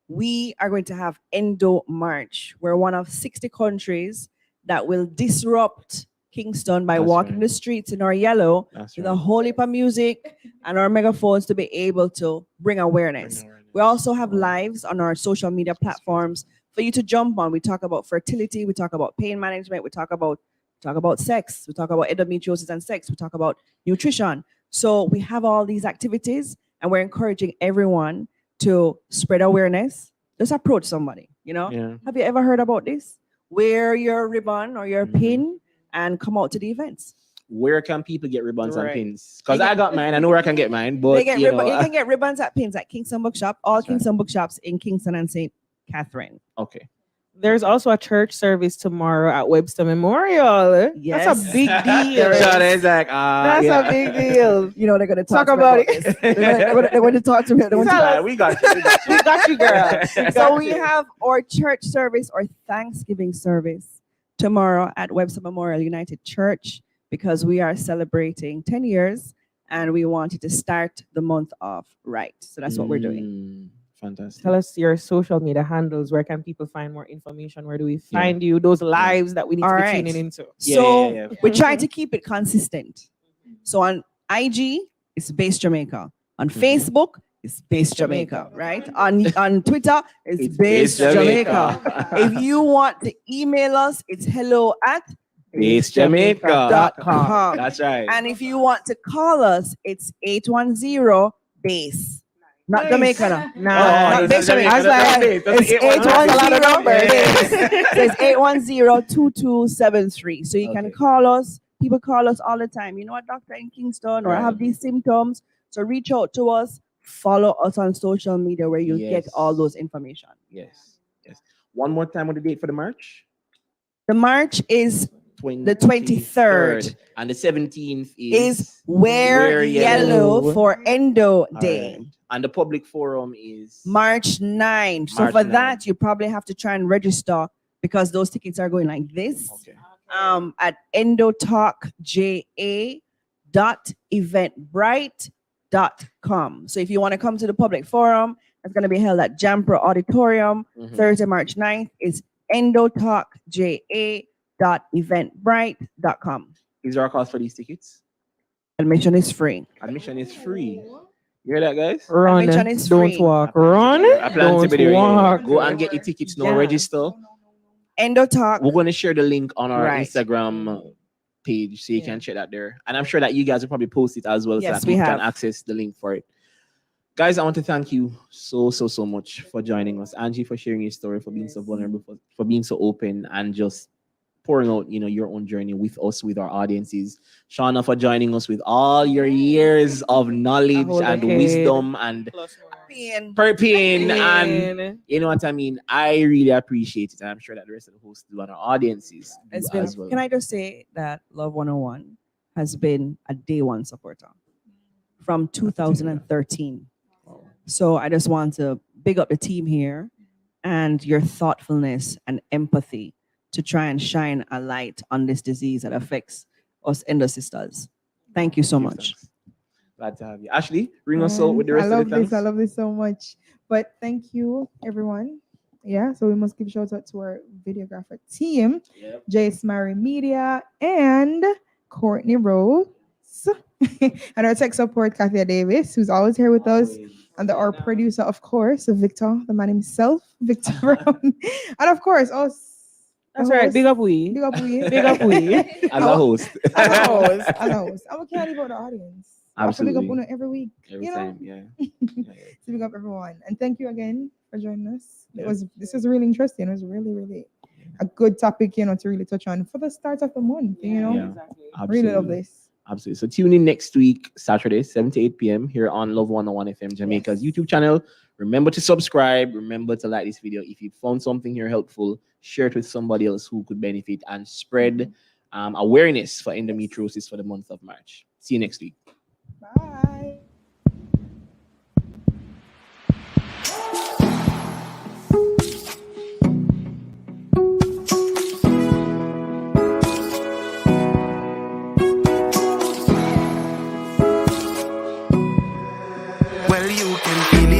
Speaker 3: we are going to have Endo March. We're one of 60 countries that will disrupt Kingston by
Speaker 2: That's
Speaker 3: walking
Speaker 2: right.
Speaker 3: the streets in our yellow
Speaker 2: That's
Speaker 3: with
Speaker 2: right.
Speaker 3: a whole heap of music and our megaphones to be able to bring awareness. We also have lives on our social media platforms for you to jump on. We talk about fertility, we talk about pain management, we talk about sex, we talk about endometriosis and sex, we talk about nutrition. So we have all these activities and we're encouraging everyone to spread awareness. Just approach somebody, you know?
Speaker 2: Yeah.
Speaker 3: Have you ever heard about this? Wear your ribbon or your pin and come out to the events.
Speaker 2: Where can people get ribbons and
Speaker 5: Right.
Speaker 2: pins? Because I got mine. I know where I can get mine, but
Speaker 3: You can get ribbons at pins at Kingston Bookshop, all
Speaker 2: That's right.
Speaker 3: Kingston Bookshops in Kingston and St. Catherine.
Speaker 2: okay.
Speaker 5: There's also a church service tomorrow at Webster Memorial.
Speaker 3: Yes.
Speaker 5: That's a big deal.
Speaker 2: It's like,
Speaker 5: That's
Speaker 2: yeah.
Speaker 5: a big deal.
Speaker 3: You know, they're going to
Speaker 5: Talk
Speaker 3: talk
Speaker 5: about
Speaker 3: about
Speaker 5: it.
Speaker 3: this. They're going to talk to me. They're going to
Speaker 2: Right, we got you.
Speaker 5: We got you, girl.
Speaker 3: So we have our church service or Thanksgiving service tomorrow at Webster Memorial United Church because we are celebrating 10 years and we wanted to start the month off right. So that's what we're doing.
Speaker 2: Fantastic.
Speaker 5: Tell us your social media handles. Where can people find more information? Where do we find you? Those lives that we need
Speaker 3: All
Speaker 5: to be
Speaker 3: right.
Speaker 5: tuning into.
Speaker 3: So
Speaker 2: Yeah.
Speaker 3: we're trying to keep it consistent. So on IG, it's Base Jamaica. On Facebook, it's Base Jamaica, right? On Twitter, it's Base Jamaica. If you want to email us, it's hello@basejamaica.com.
Speaker 2: That's right.
Speaker 3: And if you want to call us, it's 810-BASE. Not Jamaica, no. Not Base Jamaica. I was like, it's 810-BASE. So it's 810-2273. So you can call us. People call us all the time. You know, a doctor in Kingston or I have these symptoms. So reach out to us. Follow us on social media where you'll get all those information.
Speaker 2: Yes. One more time on the date for the March.
Speaker 3: The March is the 23rd.
Speaker 2: And the 17th
Speaker 3: is Wear Yellow for Endo Day.
Speaker 2: Right. And the public forum is
Speaker 3: March 9. So
Speaker 2: March
Speaker 3: for
Speaker 2: 9.
Speaker 3: that, you probably have to try and register because those tickets are going like this.
Speaker 2: Okay.
Speaker 3: At endotalkja.eventbrite.com. So if you want to come to the public forum, it's going to be held at Jampro Auditorium. Thursday, March 9th is endotalkja.eventbrite.com.
Speaker 2: Is there a cost for these tickets?
Speaker 3: Admission is free.
Speaker 2: Admission is free. You hear that, guys?
Speaker 5: Run,
Speaker 3: Admission is
Speaker 5: don't
Speaker 3: free.
Speaker 5: walk. Run,
Speaker 2: I plan to
Speaker 5: don't
Speaker 2: be there.
Speaker 5: walk.
Speaker 2: Go and get your tickets now.
Speaker 3: Yeah.
Speaker 2: Register.
Speaker 3: Endotalk.
Speaker 2: We're going to share the link on our
Speaker 3: Right.
Speaker 2: Instagram page so you can check that there. And I'm sure that you guys will probably post it as well
Speaker 3: Yes,
Speaker 2: so that
Speaker 3: we
Speaker 2: people
Speaker 3: have.
Speaker 2: can access the link for it. Guys, I want to thank you so much for joining us. Angie, for sharing your story, for being so vulnerable, for being so open and just pouring out, your own journey with us, with our audiences. Shauna, for joining us with all your years of knowledge
Speaker 5: whole
Speaker 2: and
Speaker 5: decade.
Speaker 2: wisdom and
Speaker 5: Plus more.
Speaker 2: perping, and
Speaker 5: And
Speaker 2: you know what I mean. I really appreciate it, and I'm sure that the rest of the hosts do and our audiences do
Speaker 3: It's been,
Speaker 2: as well.
Speaker 3: Can I just say that Love 101 has been a day one supporter from 2013. So I just want to big up the team here and your thoughtfulness and empathy to try and shine a light on this disease that affects us endo sisters. Thank you so
Speaker 2: Give
Speaker 3: much.
Speaker 2: thanks. Glad to have you. Ashley, ring us out with the rest
Speaker 7: I love
Speaker 2: of the thanks.
Speaker 7: this. I love this so much. But thank you, everyone. Yeah, so we must give shout out to our videographer team,
Speaker 2: Yep.
Speaker 7: Jace Mary Media, and Courtney Rose. And our tech support, Kathia Davis, who's always here with us. And our producer, of course, Victor, the man himself, Victor Brown. And of course, us.
Speaker 5: that's right. Big up we.
Speaker 7: Big up we.
Speaker 5: Big up we.
Speaker 2: As a host.
Speaker 7: As a host. As a host. And we can't leave out the audience.
Speaker 2: Absolutely.
Speaker 7: Big up Uno every week.
Speaker 2: Every
Speaker 7: you know?
Speaker 2: time, yeah.
Speaker 7: So big up everyone. And thank you again for joining us.
Speaker 2: Yeah.
Speaker 7: This was really interesting. It was really, really a good topic, to really touch on for the start of the month.
Speaker 2: Yeah.
Speaker 5: Exactly.
Speaker 7: I really love
Speaker 2: Absolutely.
Speaker 7: this.
Speaker 2: Absolutely. So tune in next week, Saturday, 7 to 8 p.m. here on Love 101 FM Jamaica's YouTube channel. Remember to subscribe. Remember to like this video. If you found something here helpful, share it with somebody else who could benefit and spread awareness for endometriosis for the month of March. See you next week.
Speaker 7: Bye.
Speaker 1: Well, you can feel